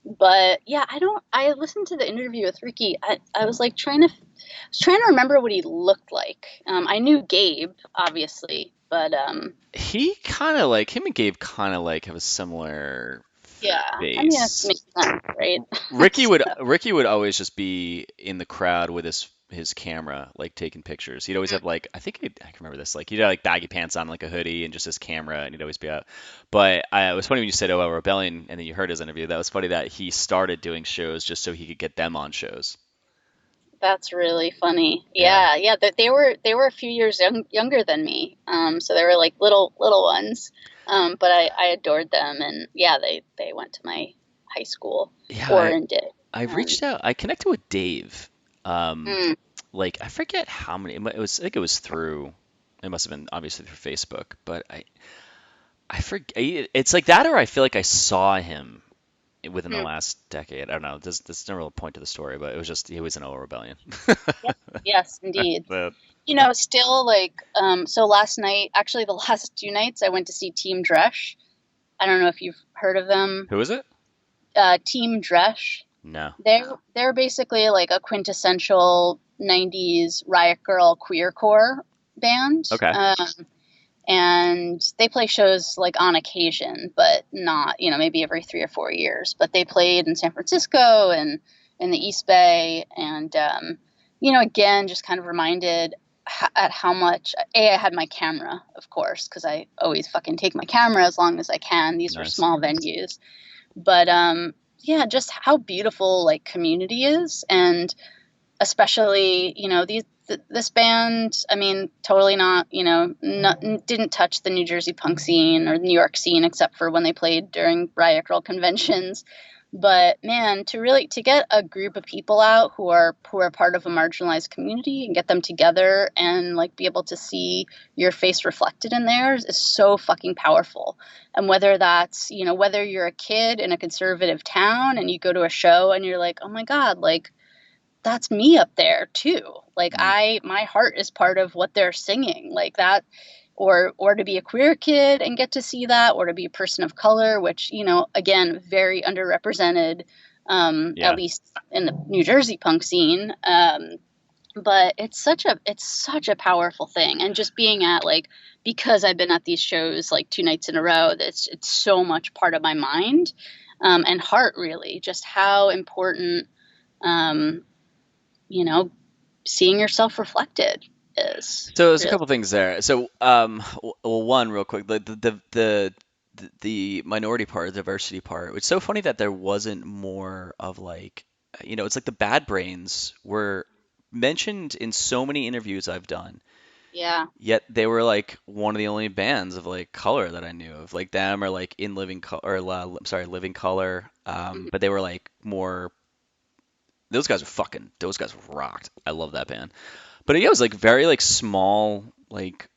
but yeah, I listened to the interview with Ricky. I was like trying to remember what he looked like. I knew Gabe, obviously, but He kind of like him and Gabe kind of like have a similar yeah, I mean that face. makes sense, right? Ricky So, would Ricky would always just be in the crowd with his camera, like taking pictures. He'd always have like I can remember this, like he'd have like baggy pants on, like a hoodie, and just his camera, and he'd always be out. But it was funny when you said "Oh, Rebellion," and then you heard his interview. That was funny that he started doing shows just so he could get them on shows. that's really funny. Yeah. Yeah, yeah. That they were a few years younger than me. So they were like little ones. But I adored them, and yeah, they went to my high school Yeah, or and did. I've Um, reached out. I connected with Dave. Um, mm, like I forget how many. It was I think it was through. It must have been obviously through Facebook, but I forget. It's like that, or I feel like I saw him within the Hmm. last decade. I don't know. There's no real point to the story, but it was just he was in a rebellion. Yep. Yes, indeed. But Still like, so last night, actually the last 2 nights, I went to see Team Dresch. I don't know if you've heard of them. who is it? Team Dresch. No. They're basically like a quintessential 90s Riot Girl queercore band. Okay. And they play shows like on occasion, but not, maybe every 3 or 4 years. But they played in San Francisco and in the East Bay. And, again, just kind of reminded at how much, I had my camera, of course, because I always fucking take my camera as long as I can. These were Nice. small venues. But, yeah, just how beautiful like community is. And especially, this band, I mean, totally not, didn't touch the New Jersey punk scene or New York scene except for when they played during Riot Girl conventions. But man, to get a group of people out who are part of a marginalized community and get them together and like be able to see your face reflected in theirs is so fucking powerful. And whether that's, whether you're a kid in a conservative town and you go to a show and you're like, oh my God, like that's me up there too. Like Mm. my heart is part of what they're singing like that, or to be a queer kid and get to see that, or to be a person of color, which, again, very underrepresented, Yeah. at least in the New Jersey punk scene. But it's such a powerful thing. And just being at like, because I've been at these shows like 2 nights in a row, it's so much part of my mind, and heart, really, just how important, um, seeing yourself reflected is. So there's a Really. couple things there. So well, one real quick, the minority part, the diversity part. It's so funny that there wasn't more of like, it's like the Bad Brains were mentioned in so many interviews I've done. Yeah. Yet they were like one of the only bands of like color that I knew of, like them or like in Living Color, or I'm sorry, Living Color. Mhm. But they were like more. Those guys rocked. I love that band. But yeah, it was like very like small, like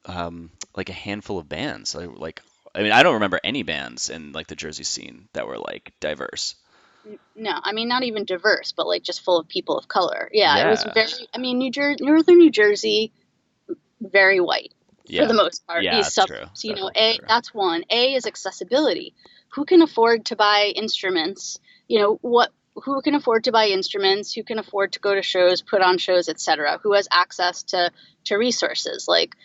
a handful of bands. I mean, I don't remember any bands in like the Jersey scene that were like diverse. No, I mean, not even diverse, but like just full of people of color. Yeah, it was Yeah, very, I mean, Northern New Jersey, very white for the yeah, most part. yeah. These That's true. suburbs, Definitely true. that's one. A is accessibility. Who can afford to buy instruments? Who can afford to buy instruments? Who can afford to go to shows, put on shows, etc.? Who has access to resources? Like,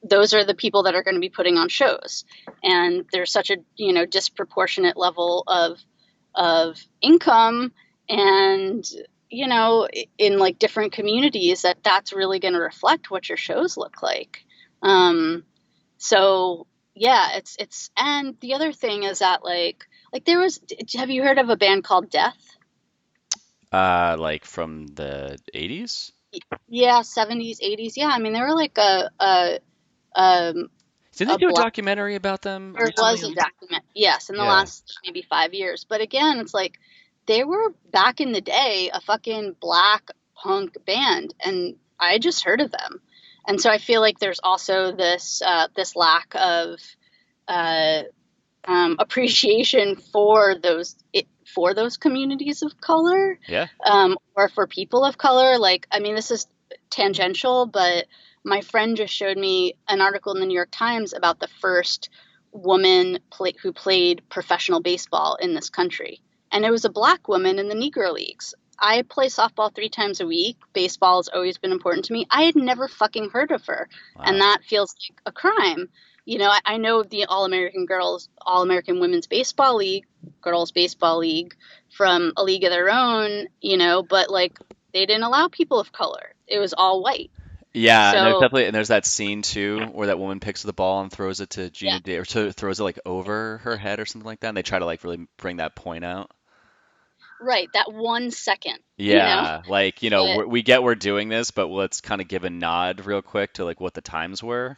those are the people that are going to be putting on shows. And there's such a, disproportionate level of income, and, in like different communities, that's really going to reflect what your shows look like. um so yeah, and the other thing is that like there was, have you heard of a band called Death? Like from the 80s? Yeah, 70s, 80s. Yeah, I mean, they were like um Didn't they a do a black, documentary about them there recently was a on? document, yes, in the Yeah. last maybe 5 years. But again, it's like they were back in the day a fucking black punk band, and I just heard of them. And so I feel like there's also this lack of uh, appreciation for those communities of color, Yeah. or for people of color. Like, I mean, this is tangential, but my friend just showed me an article in the New York Times about the first woman who played professional baseball in this country, and it was a black woman in the Negro Leagues. I play softball 3 times a week. Baseball has always been important to me. I had never fucking heard of her, and Wow. that feels like a crime. I know the All American Women's Baseball League, Girls Baseball League, from A League of Their Own, but like they didn't allow people of color. It was all white. Yeah, and So there's that scene too where that woman picks the ball and throws it to yeah, Gina Day, or throws it like over her head or something like that, and they try to like really bring that point out. right. That 1 second, Yeah, like, but we get we're doing this, but let's kind of give a nod real quick to like what the times were.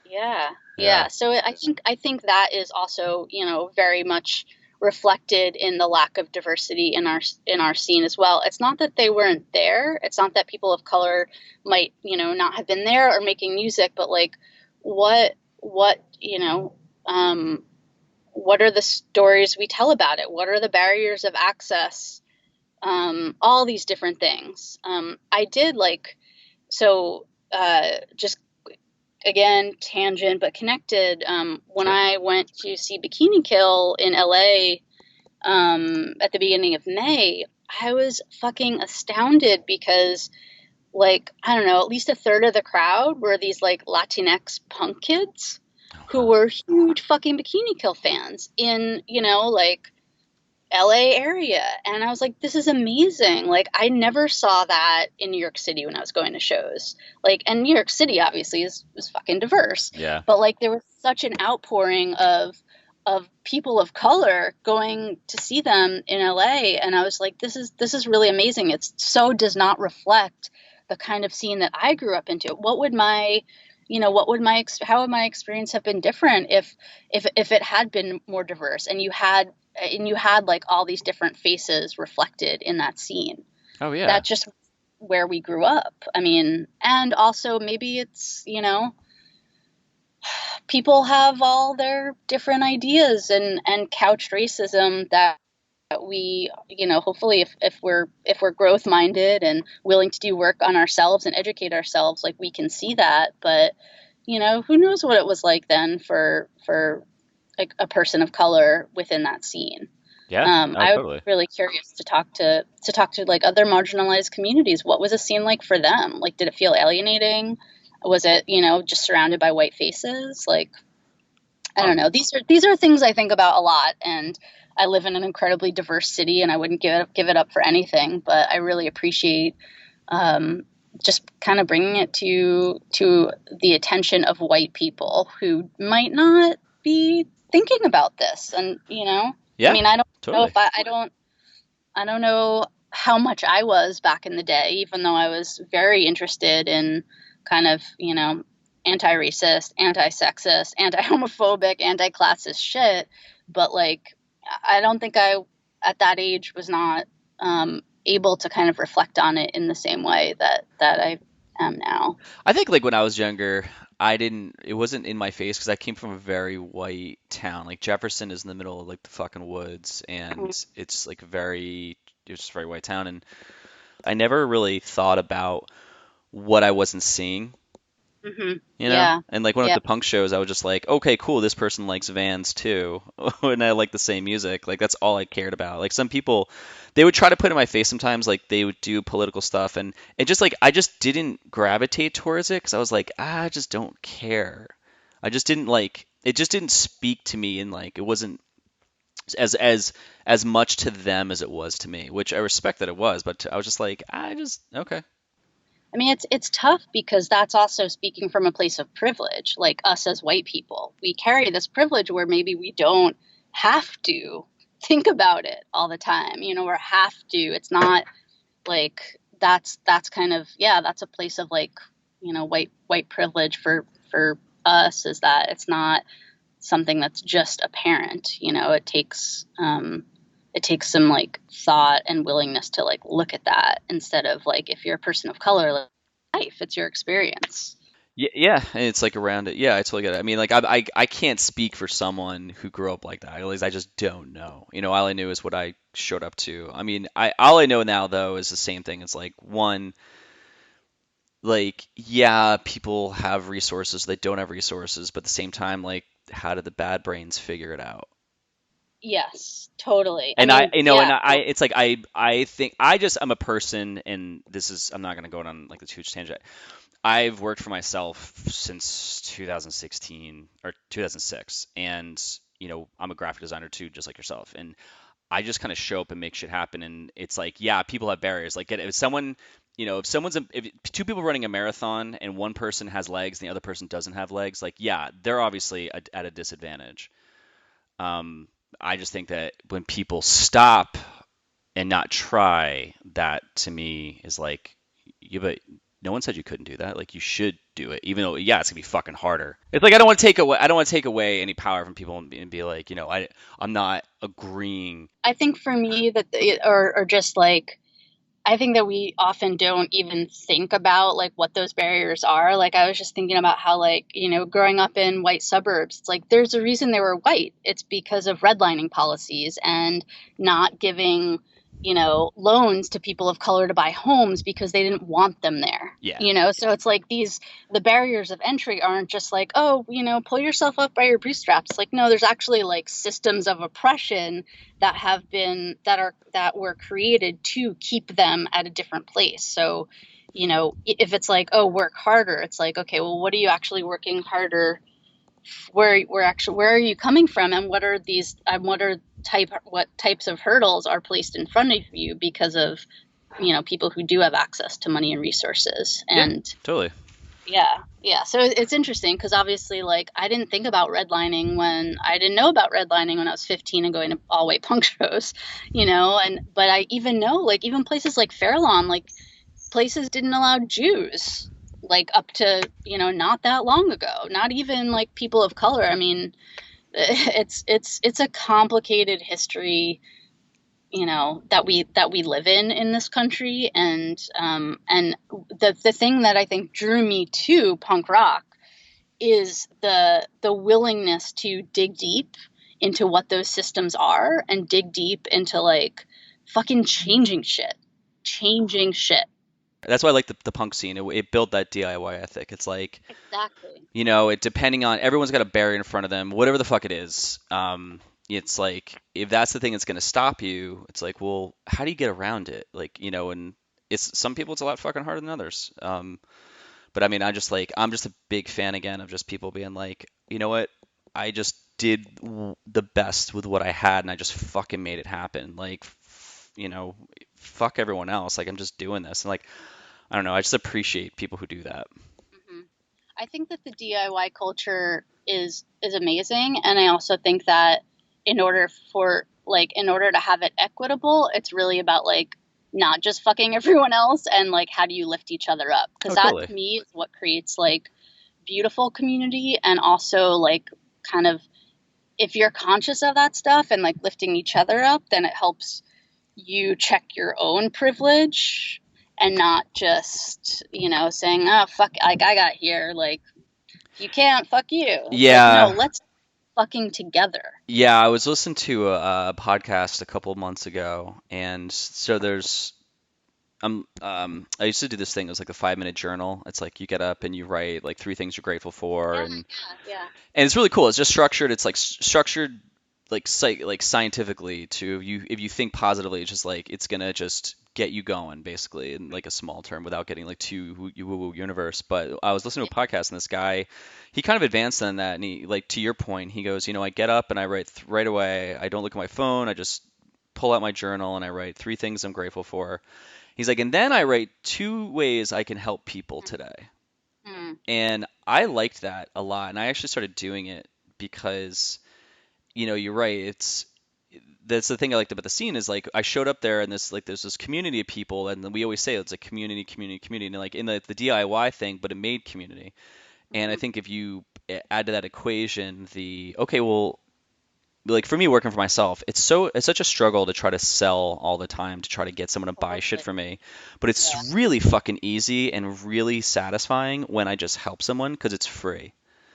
yeah, Yeah. yeah. So I think that is also, very much reflected in the lack of diversity in our scene as well. It's not that they weren't there. It's not that people of color might, not have been there or making music, but like what um what are the stories we tell about it? What are the barriers of access? All these different things. I did like, so just again, tangent but connected. When Sure. I went to see Bikini Kill in LA at the beginning of May, I was fucking astounded because, like, I don't know, at least a third of the crowd were these like Latinx punk kids Oh, who wow. were huge fucking Bikini Kill fans in, like LA area. And I was like, this is amazing. Like, I never saw that in New York City when I was going to shows. Like, and New York City obviously is fucking diverse. Yeah. But like there was such an outpouring of people of color going to see them in LA. And I was like, this is really amazing. It so does not reflect the kind of scene that I grew up into. What would my how would my experience have been different if it had been more diverse and you had like all these different faces reflected in that scene? Oh, yeah. That just where we grew up. I mean, and also maybe it's, people have all their different ideas and couched racism that we, hopefully if we're growth minded and willing to do work on ourselves and educate ourselves, like we can see that. But who knows what it was like then for like a person of color within that scene. Yeah. Oh, I would totally. be really curious to talk to like other marginalized communities. What was the scene like for them? Like, did it feel alienating? Was it, just surrounded by white faces? Like, I Oh, don't know. These are things I think about a lot, and I live in an incredibly diverse city, and I wouldn't give it up for anything. But I really appreciate just kind of bringing it to the attention of white people who might not be thinking about this. And I yeah. mean, I don't know if Totally. I don't know how much I was back in the day, even though I was very interested in kind of, anti-racist, anti-sexist, anti-homophobic, anti-classist shit. But like, I don't think I, at that age, was not able to kind of reflect on it in the same way that I am now. I think like when I was younger, it wasn't in my face because I came from a very white town. Like Jefferson is in the middle of like the fucking woods, and it's just a very white town, and I never really thought about what I wasn't seeing, Hmm. you know? Yeah. And like one of Yeah. the punk shows, I was just like, okay, cool, this person likes Vans too, and I like the same music. Like that's all I cared about. Like some people, they would try to put in my face sometimes, like they would do political stuff, and it just like I just didn't gravitate towards it because I was like, I just don't care. I just didn't like it. Just didn't speak to me, and like it wasn't as much to them as it was to me, which I respect that it was, but I was just like, I just okay. I mean, it's tough because that's also speaking from a place of privilege. Like us as white people, we carry this privilege where maybe we don't have to think about it all the time. Or have to. It's not like that's kind of, yeah, that's a place of like, white privilege for us, is that it's not something that's just apparent. It takes some like thought and willingness to like look at that, instead of like, if you're a person of color, like, life, it's your experience. Yeah, yeah, and it's like around it. Yeah, I totally get it. I mean, like I can't speak for someone who grew up like that. At least I just don't know. All I knew is what I showed up to. I mean, I all I know now though is the same thing. It's like one, like yeah, people have resources, they don't have resources, but at the same time, like how did the bad brains figure it out? Yes, totally. I And I, mean, yeah. it's like I think I just I'm a person, and this is I'm not gonna go on like this huge tangent. I've worked for myself since 2016 or 2006, and I'm a graphic designer too, just like yourself. And I just kind of show up and make shit happen. And it's like, yeah, people have barriers. Like if someone, if two people running a marathon and one person has legs and the other person doesn't have legs, like yeah, they're obviously at a disadvantage. Um, I just think that when people stop and not try, that to me is like, but no one said you couldn't do that. Like you should do it, even though yeah, it's gonna be fucking harder. It's like I don't want to take away any power from people and be like, I'm not agreeing. I think for me that or just like I think that we often don't even think about like what those barriers are. Like I was just thinking about how like, growing up in white suburbs, it's like there's a reason they were white. It's because of redlining policies and not giving, loans to people of color to buy homes because they didn't want them there. Yeah. So it's like the barriers of entry aren't just like, oh, pull yourself up by your bootstraps. Like, no, there's actually like systems of oppression that were created to keep them at a different place. So, if it's like, oh, work harder, it's like, okay, well, what are you actually working harder? Where are you coming from, and what types of hurdles are placed in front of you because of people who do have access to money and resources. And totally. yeah. So it's interesting because obviously, like, I didn't think about redlining when I didn't know about redlining when I was 15 and going to all white punk shows, but I even know, like, even places like Fairlawn, like, places didn't allow Jews, like, up to, not that long ago, not even like people of color. I mean, it's a complicated history, that we live in this country. And the thing that I think drew me to punk rock is the willingness to dig deep into what those systems are and dig deep into like fucking changing shit. That's why I like the punk scene. It built that DIY ethic. It's like, Exactly. depending on, everyone's got a barrier in front of them, whatever the fuck it is. It's like, if that's the thing that's going to stop you, it's like, well, how do you get around it? Like, and some people it's a lot fucking harder than others. But I mean, I'm just a big fan again of just people being like, you know what? I just did the best with what I had and I just fucking made it happen. Like, fuck everyone else. Like, I'm just doing this. And like, I don't know. I just appreciate people who do that. Hmm. I think that the DIY culture is amazing, and I also think that in order to have it equitable, it's really about like not just fucking everyone else, and like how do you lift each other up? Because Oh, that totally. to me is what creates like beautiful community, and also like kind of, if you're conscious of that stuff and like lifting each other up, then it helps you check your own privilege and not just, saying, oh, fuck, like I got here. Like, if you can't, fuck you. It's like, no, Yeah. let's fucking together. Yeah, I was listening to a podcast a couple of months ago, and so I used to do this thing. It was like a 5 minute journal. It's like you get up and you write like three things you're grateful for, Yeah, and yeah, it's really cool. It's just structured. It's like structured like scientifically to you. If you think positively, it's just like it's gonna just get you going basically in like a small term without getting like too woo-woo universe. But I was listening to a podcast, and this guy, he kind of advanced on that, and he, like, to your point, he goes, I get up and I write right away. I don't look at my phone. I just pull out my journal and I write three things I'm grateful for. He's like, and then I write two ways I can help people today. Mm, And I liked that a lot. And I actually started doing it because, you're right. That's the thing I liked about the scene is like I showed up there and there's this community of people, and we always say it's a community, community, community, and like in the DIY thing, but it made community. And I mm, think if you add to that equation okay, well, like for me working for myself, it's such a struggle to try to sell all the time to try to get someone to buy shit totally. from me. But Yeah, it's really fucking easy and really satisfying when I just help someone because it's free.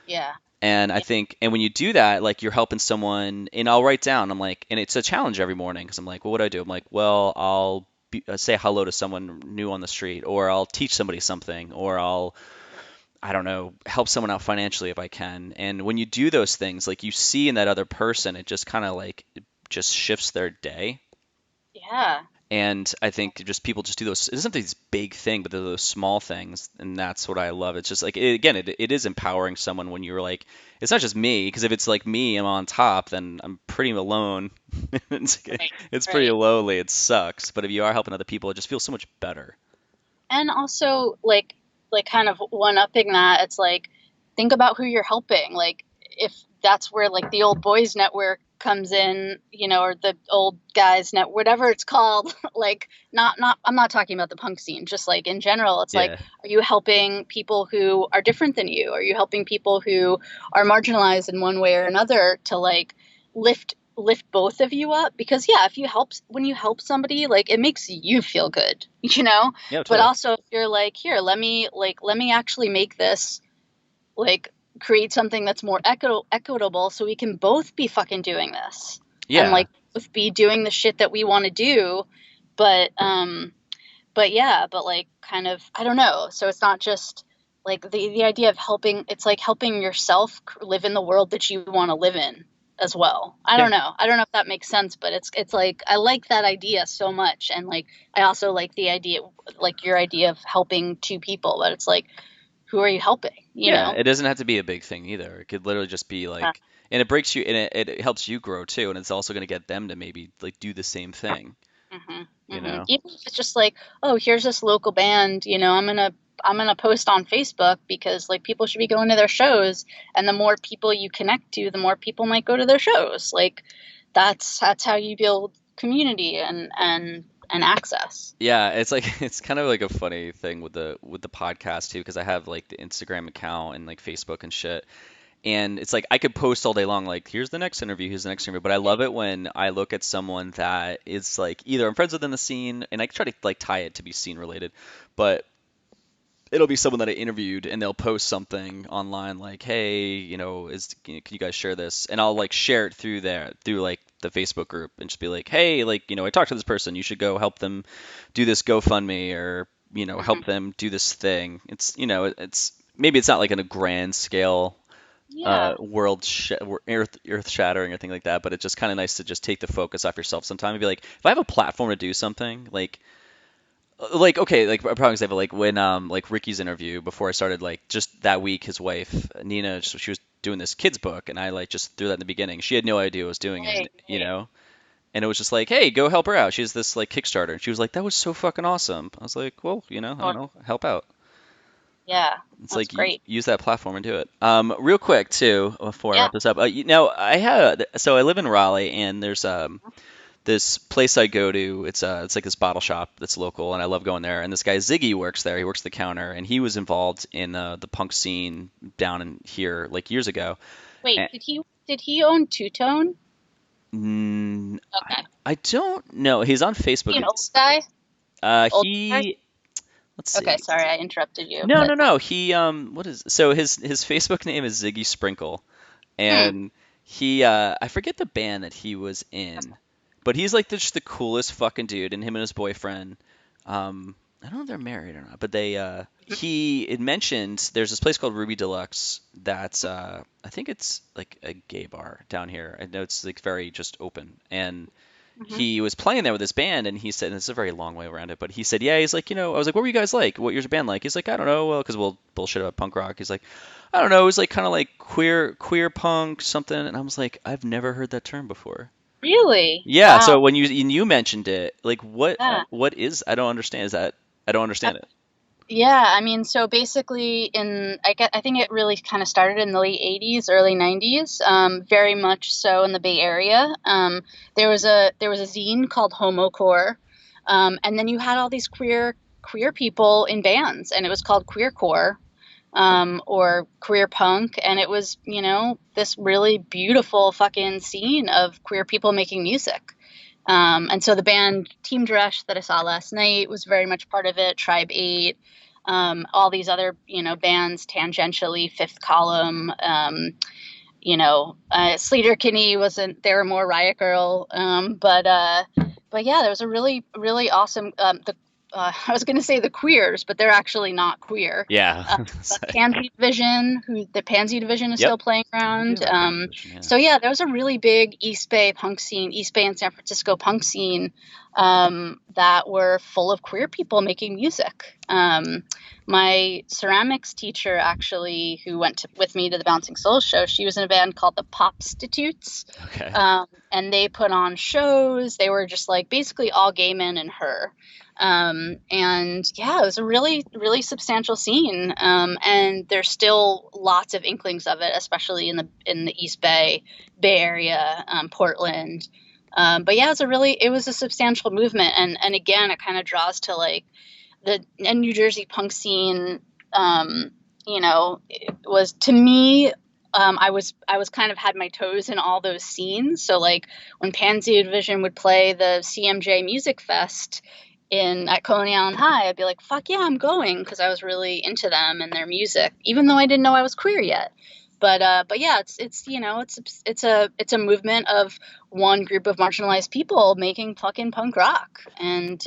yeah, And I yeah. think, and when you do that, like you're helping someone, and I'll write down, I'm like, and it's a challenge every morning because I'm like, well, what do I do? I'm like, well, say hello to someone new on the street, or I'll teach somebody something, or I don't know, help someone out financially if I can. And when you do those things, like you see in that other person, it just kind of like, it just shifts their day. Yeah. And I think just people just do those. It isn't these big thing, but they're those small things, and that's what I love. It's just like it is empowering someone when you're like, it's not just me, because if it's like me, I'm on top, then I'm pretty alone. it's, Right, it's pretty right. lonely. It sucks. But if you are helping other people, it just feels so much better. And also like kind of one upping that, it's like think about who you're helping. Like if that's where like the old boys network comes in, or the old guys net, whatever it's called. Like not I'm not talking about the punk scene, just like in general. It's like, Yeah. are you helping people who are different than you? Are you helping people who are marginalized in one way or another to like lift lift both of you up, because if when you help somebody, like, it makes you feel good, Yeah, but totally. also if you're like, here, let me actually make this, like, create something that's more equitable, so we can both be fucking doing this, and, Yeah. like, both be doing the shit that we want to do, but yeah, but, like, kind of, I don't know. So it's not just like the idea of helping. It's like helping yourself live in the world that you want to live in as well. I Yeah. don't know. I don't know if that makes sense, but it's like, I like that idea so much, and, like, I also like the idea, like your idea of helping two people, but it's like, who are you helping? Yeah, it doesn't have to be a big thing either. It could literally just be Uh, like, and it breaks you, and it helps you grow too, and it's also going to get them to maybe like do the same thing, you know? Even if it's just like, oh, here's this local band, I'm gonna post on Facebook, because, like, people should be going to their shows, and the more people you connect to, the more people might go to their shows. Like, that's how you build community and access. Yeah, it's like it's kind of like a funny thing with the podcast too, because I have like the Instagram account and like Facebook and shit. And it's like I could post all day long, like, here's the next interview, here's the next interview. But I love it when I look at someone that is like either I'm friends with in the scene, and I try to like tie it to be scene related, but it'll be someone that I interviewed, and they'll post something online like, hey, can you guys share this? And I'll like share it through there, through like the Facebook group, and just be like, hey, like, I talked to this person, you should go help them do this GoFundMe, or, Hmm. help them do this thing. It's, it's maybe it's not like on a grand scale, Yeah. earth shattering or anything like that, but it's just kind of nice to just take the focus off yourself sometime and be like, if I have a platform to do something, like okay, like a prime example, like when like Ricky's interview before I started, like just that week, his wife Nina, she was doing this kids book, and I like just threw that in the beginning. She had no idea I was doing Right. it, Right. and it was just like, hey, go help her out. She has this like Kickstarter, and she was like, that was so fucking awesome. I was like, well, I don't Totally. know, help out. Yeah. It's That's like great. use that platform and do it. Real quick too, before I Yeah. wrap this up, I live in Raleigh, and there's this place I go to. It's like this bottle shop that's local, and I love going there. And this guy Ziggy works there. He works the counter, and he was involved in the punk scene down in here like years ago. Wait, And, did he own Two Tone? Okay. I don't know. He's on He Facebook. an old guy? Old guy? He let's Okay, see. sorry, I interrupted you, No, but no, no. He what is so his Facebook name is Ziggy Sprinkle, hmm. and he I forget the band that he was in, but he's like just the coolest fucking dude. And him and his boyfriend, I don't know if they're married or not, but he had mentioned there's this place called Ruby Deluxe that's I think it's like a gay bar down here. I know it's like very just open, and Hmm. he was playing there with his band, and he said, and it's a very long way around it, but he said, yeah, he's like, I was like, what were you guys like? What was your band like? He's like, I don't know, well, because we'll bullshit about punk rock. He's like, I don't know, it was like kind of like queer punk something, and I was like, I've never heard that term before. Really? Yeah, Wow. so when you mentioned it, like, Yeah. what is? I don't understand. Is that I don't understand it. Yeah, I mean, so basically, I think it really kind of started in the late '80s, early '90s, very much so in the Bay Area. There was a zine called Homocore, and then you had all these queer people in bands, and it was called queercore, or queer punk, and it was, this really beautiful fucking scene of queer people making music. And so the band Team Dresch that I saw last night was very much part of it. Tribe 8, all these other, bands tangentially, Fifth Column, Sleater Kinney wasn't, they were more Riot Girl. But yeah, there was a really, really awesome, I was going to say the Queers, but they're actually not queer. Yeah. The Pansy Division, who the Pansy Division is Yep. still playing I do around. know Pansy Vision. Yeah. So yeah, there was a really big East Bay punk scene, East Bay and San Francisco punk scene, that were full of queer people making music. My ceramics teacher, actually, who went with me to the Bouncing Souls show, she was in a band called the Popstitutes, Okay. and they put on shows. They were just like basically all gay men and her. And yeah, it was a really, really substantial scene. And there's still lots of inklings of it, especially in the East Bay Area, Portland. But yeah, it was a substantial movement. And again, it kind of draws to like the New Jersey punk scene. It was, to me, I was kind of had my toes in all those scenes. So like when Pansy Division would play the CMJ Music Fest in at Coney Island High, I'd be like, "Fuck yeah, I'm going," because I was really into them and their music, even though I didn't know I was queer yet. But yeah, it's it's a movement of one group of marginalized people making fucking punk rock and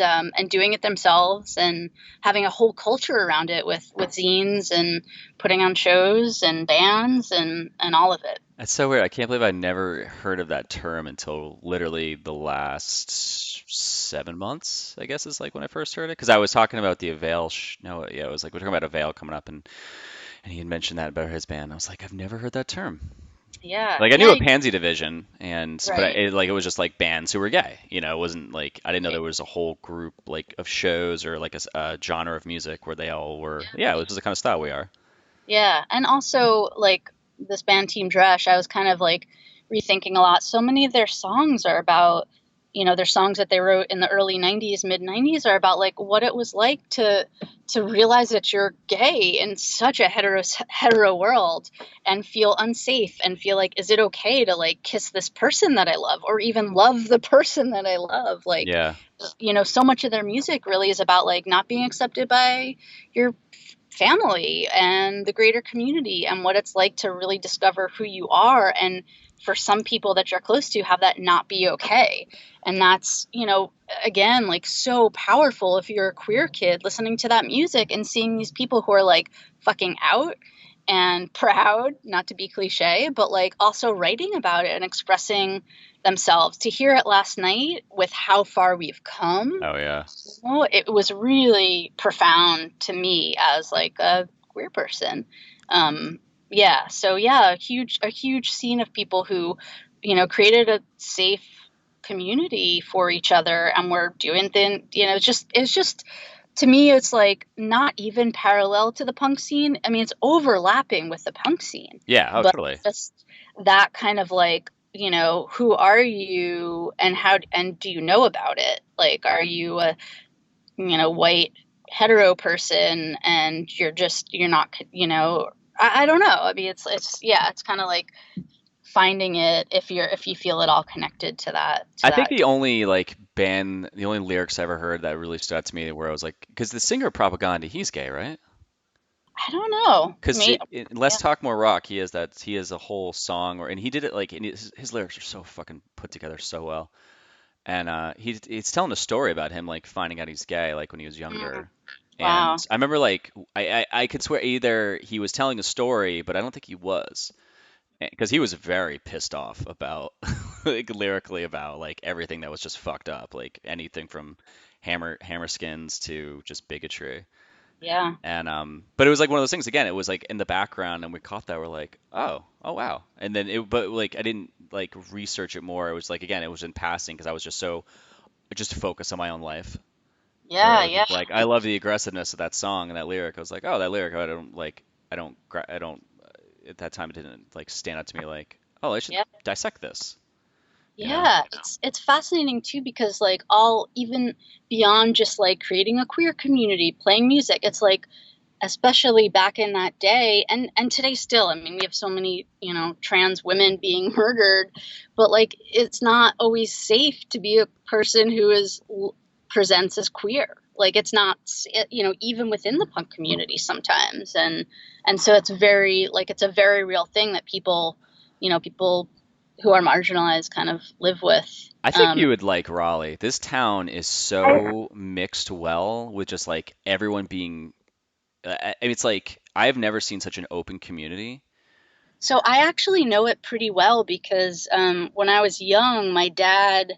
doing it themselves and having a whole culture around it with zines and putting on shows and bands and all of it. That's so weird. I can't believe I never heard of that term until literally the last 7 months, I guess is like when I first heard it. Because I was talking about the Avail, no, yeah, it was like we're talking about Avail coming up, and he had mentioned that about his band. I was like, I've never heard that term. Yeah, Like I knew yeah, a Pansy Division, but right. it was just like bands who were gay. It wasn't like I didn't know Right. there was a whole group like of shows or like a genre of music where they all were. Yeah, it was just the kind of style we are. Yeah, and also like this band Team Dresch, I was kind of like rethinking a lot. So many of their songs are about, their songs that they wrote in the early '90s, mid '90s are about like what it was like to realize that you're gay in such a hetero world and feel unsafe and feel like, is it okay to like kiss this person that I love or even love the person that I love? Like, Yeah, so much of their music really is about like not being accepted by your family and the greater community and what it's like to really discover who you are, and for some people that you're close to have that not be okay. And that's, again, like so powerful if you're a queer kid listening to that music and seeing these people who are like fucking out and proud, not to be cliche, but like also writing about it and expressing themselves. To hear it last night with how far we've come, oh yeah. it was really profound to me as like a queer person. Yeah, so yeah, a huge scene of people who, created a safe community for each other, and we're doing things. It's just to me, it's like not even parallel to the punk scene. I mean, it's overlapping with the punk scene, Yeah, oh but totally. just that kind of like, who are you and how and do you know about it? Like, are you a, white hetero person and you're not, I don't know. I mean, yeah, it's kind of like finding it if you feel it all connected to that I to think that. the only lyrics I ever heard that really stood out to me where I was like, because the singer of Propaganda, he's gay, right? I don't know. Because Maybe. Let's Yeah. Talk More Rock, he has a whole song, and he did it like, and his lyrics are so fucking put together so well. And he's telling a story about him like finding out he's gay like when he was Mm, younger. And wow. I remember like I could swear either he was telling a story, but I don't think he was, because he was very pissed off about like lyrically about like everything that was just fucked up, like anything from hammer skins to just bigotry. Yeah. And but it was like one of those things again, it was like in the background and we caught that, we're like, oh wow. And then but like I didn't like research it more. It was like again, it was in passing because I was just focused on my own life. Where I Yeah. was Yeah. just like, I love the aggressiveness of that song and that lyric. I was like, oh, that lyric, I don't at that time it didn't like stand out to me like, oh, I should Yeah. dissect this, you know? Yeah, it's fascinating too because like all even beyond just like creating a queer community, playing music, it's like especially back in that day and today still. I mean, we have so many, trans women being murdered, but like it's not always safe to be a person who presents as queer. Like it's not, even within the punk community sometimes. And so it's very like it's a very real thing that people who are marginalized kind of live with. I think Um, you would like Raleigh. This town is I- so mixed well with just like everyone being. I mean, it's like I've never seen such an open community. so I actually know it pretty well because when I was young, my dad,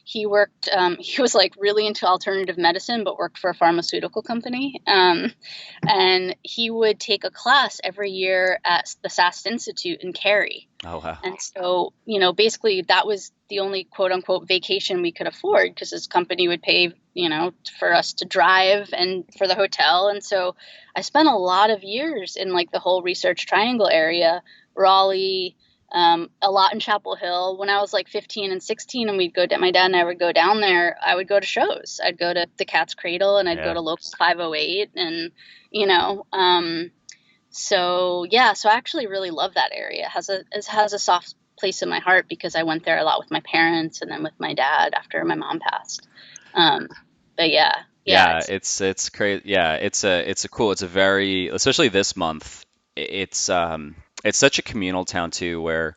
he worked, he was like really into alternative medicine, but worked for a pharmaceutical company. And he would take a class every year at the SAST Institute in Cary. Oh wow. And so, basically that was the only quote unquote vacation we could afford because his company would pay, for us to drive and for the hotel. And so I spent a lot of years in like the whole Research Triangle area, Raleigh, a lot in Chapel Hill. When I was like 15 and 16 and my dad and I would go down there, I would go to shows. I'd go to the Cat's Cradle and I'd go Yeah. to Local 508 and, you know, So yeah, so I actually really love that area. It has a soft place in my heart because I went there a lot with my parents and then with my dad after my mom passed. Um, but yeah, Yeah, it's crazy. Yeah, it's a cool. It's a very, especially this month. It's such a communal town too, where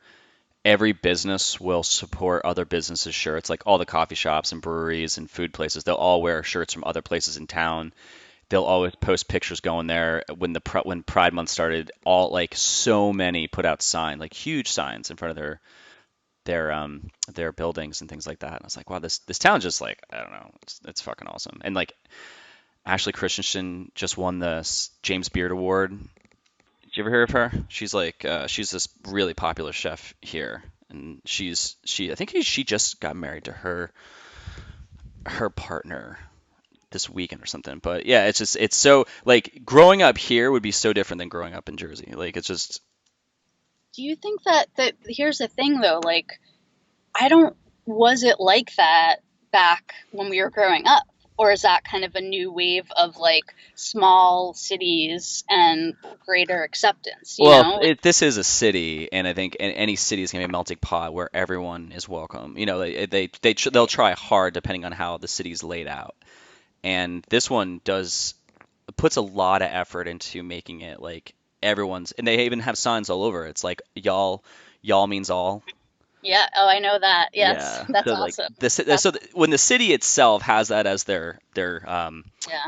every business will support other businesses' shirts. Like all the coffee shops and breweries and food places, they'll all wear shirts from other places in town. They'll always post pictures going there. When Pride Month started, all like so many put out signs, like huge signs in front of their buildings and things like that. And I was like, wow, this town just like I don't know, it's fucking awesome. And like Ashley Christensen just won the James Beard Award. Did you ever hear of her? She's like she's this really popular chef here, and she I think she just got married to her partner this weekend or something. But yeah, it's so like growing up here would be so different than growing up in Jersey. Like it's just do you think that here's the thing though, like I don't was it like that back when we were growing up? Or is that kind of a new wave of like small cities and greater acceptance, you well, know? this is a city, and I think any city is gonna be a melting pot where everyone is welcome. You know, they'll try hard depending on how the city's laid out, and this one does puts a lot of effort into making it like everyone's, and they even have signs all over. It's like y'all means all. Yeah, oh, I know that. Yes, Yeah. that's So like awesome. this, That's so when the city itself has that as their yeah,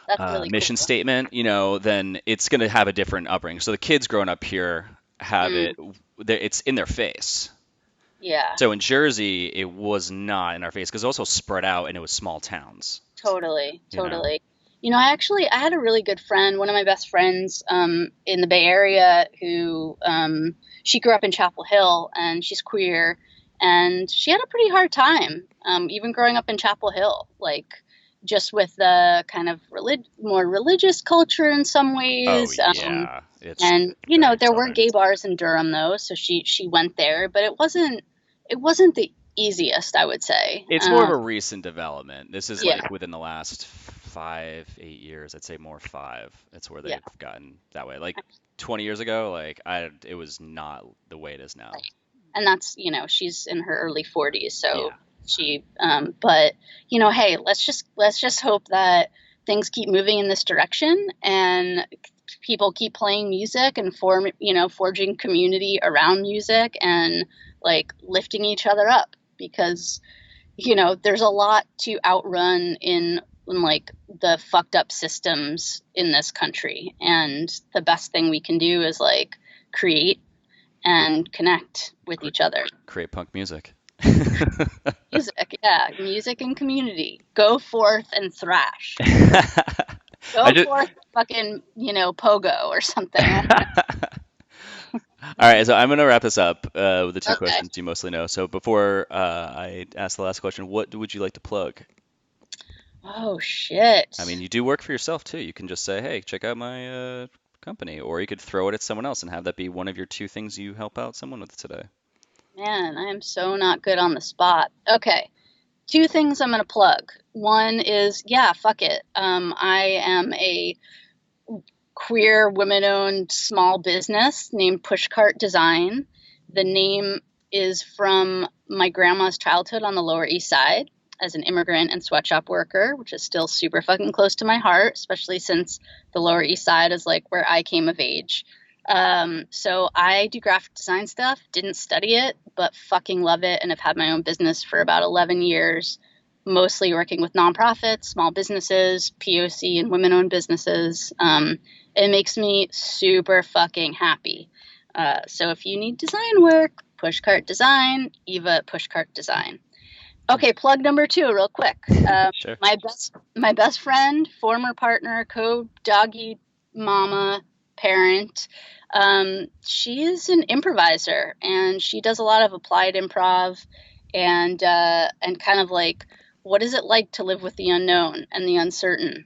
that's really mission cool. statement, you know, then it's going to have a different upbringing. So the kids growing up here have Mm, it, it's in their face. yeah, So in Jersey, it was not in our face because it was also spread out and it was small towns, totally, you know. totally. You know, I had a really good friend, one of my best friends, in the Bay Area, who she grew up in Chapel Hill, and she's queer, and she had a pretty hard time, even growing up in Chapel Hill, like just with the kind of more religious culture in some Oh ways. yeah, it's And you know, very there were southern. gay bars in Durham though, so she went there, but it wasn't the easiest, I would say. It's more of a recent development. This is Yeah, like within the last 5, 8 years. I'd say more five. That's where yeah. they've gotten that way. Like 20 years ago, it was not the way it is now. And that's, you know, she's in her early 40s, so Yeah. but you know, hey, let's just hope that things keep moving in this direction and people keep playing music and forging community around music and like lifting each other up because you know there's a lot to outrun in like the fucked up systems in this country, and the best thing we can do is like create and connect with Cre- each other. Create punk music. Music, yeah, music and community. Go forth and thrash. I Go just forth, fucking, you know, pogo or something. I don't know. All right, so I'm gonna wrap this up with the two Okay. questions you mostly know. So before I ask the last question, what would you like to plug? Oh shit. I mean, you do work for yourself too. You can just say, "Hey, check out my company," or you could throw it at someone else and have that be one of your two things you help out someone with today. Man, I am so not good on the spot. Okay. Two things I'm gonna plug. One is, yeah, fuck it. I am a queer women-owned small business named Pushcart Design. The name is from my grandma's childhood on the Lower East Side as an immigrant and sweatshop worker, which is still super fucking close to my heart, especially since the Lower East Side is like where I came of age. So I do graphic design stuff, didn't study it, but fucking love it and have had my own business for about 11 years, mostly working with nonprofits, small businesses, POC and women-owned businesses. It makes me super fucking happy. So if you need design work, Pushcart Design, Eva Pushcart Design. Okay, plug number two, real quick. Sure. My best friend, former partner, co-doggy mama, parent. She is an improviser, and she does a lot of applied improv, and kind of like what is it like to live with the unknown and the uncertain.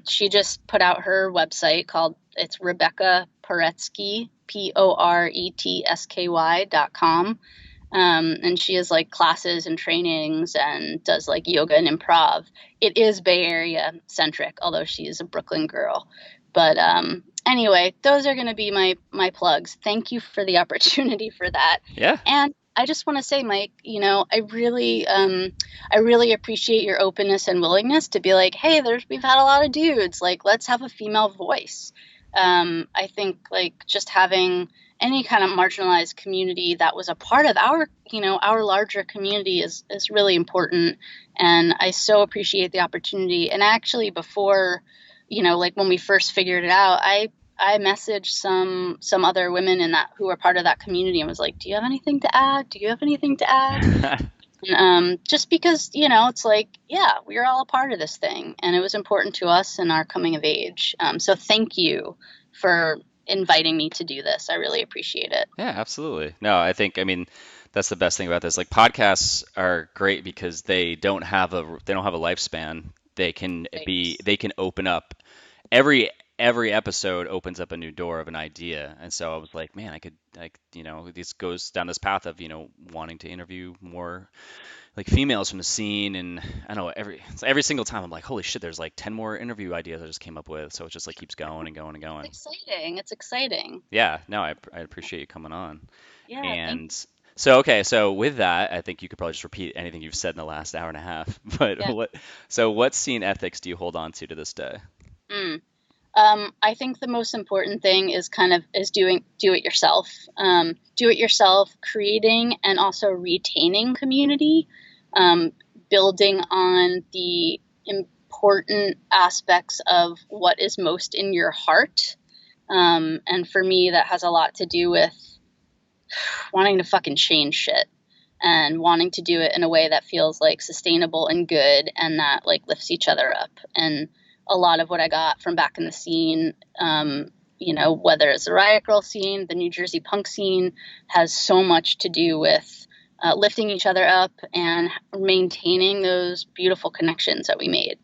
She just put out her website called it's Rebecca Poretsky, PORETSKY.com. And she has like classes and trainings and does like yoga and improv. It is Bay Area centric, although she is a Brooklyn girl. But anyway, those are going to be my plugs. Thank you for the opportunity for that. Yeah. And I just want to say, Mike, I really appreciate your openness and willingness to be like, hey, we've had a lot of dudes, like, let's have a female voice. I think like just having any kind of marginalized community that was a part of our larger community is really important. And I so appreciate the opportunity. And actually, before, like when we first figured it out, I messaged some other women in that who were part of that community and was like, do you have anything to add? Do you have anything to add? And, just because, it's like, yeah, we're all a part of this thing, and it was important to us in our coming of age. So thank you for inviting me to do this. I really appreciate it. Yeah, absolutely. No, I mean, that's the best thing about this. Like podcasts are great because they don't have a lifespan. Thanks. They can open up every episode opens up a new door of an idea. And so I was like, man, I could like, this goes down this path of, wanting to interview more like females from the scene. And I don't know, every single time I'm like, holy shit, there's like 10 more interview ideas I just came up with. So it just like keeps going and going and going. It's exciting. It's exciting. Yeah, no, I appreciate you coming on. Yeah, thank And so, okay, so with that, I think you could probably just repeat anything you've said in the last hour and a half. But you. what scene ethics do you hold on to this day? Yeah. I think the most important thing is do it yourself. Do it yourself, creating and also retaining community, building on the important aspects of what is most in your heart. And for me, that has a lot to do with wanting to fucking change shit and wanting to do it in a way that feels like sustainable and good and that like lifts each other up. And a lot of what I got from back in the scene, whether it's the Riot Girl scene, the New Jersey punk scene, has so much to do with lifting each other up and maintaining those beautiful connections that we made.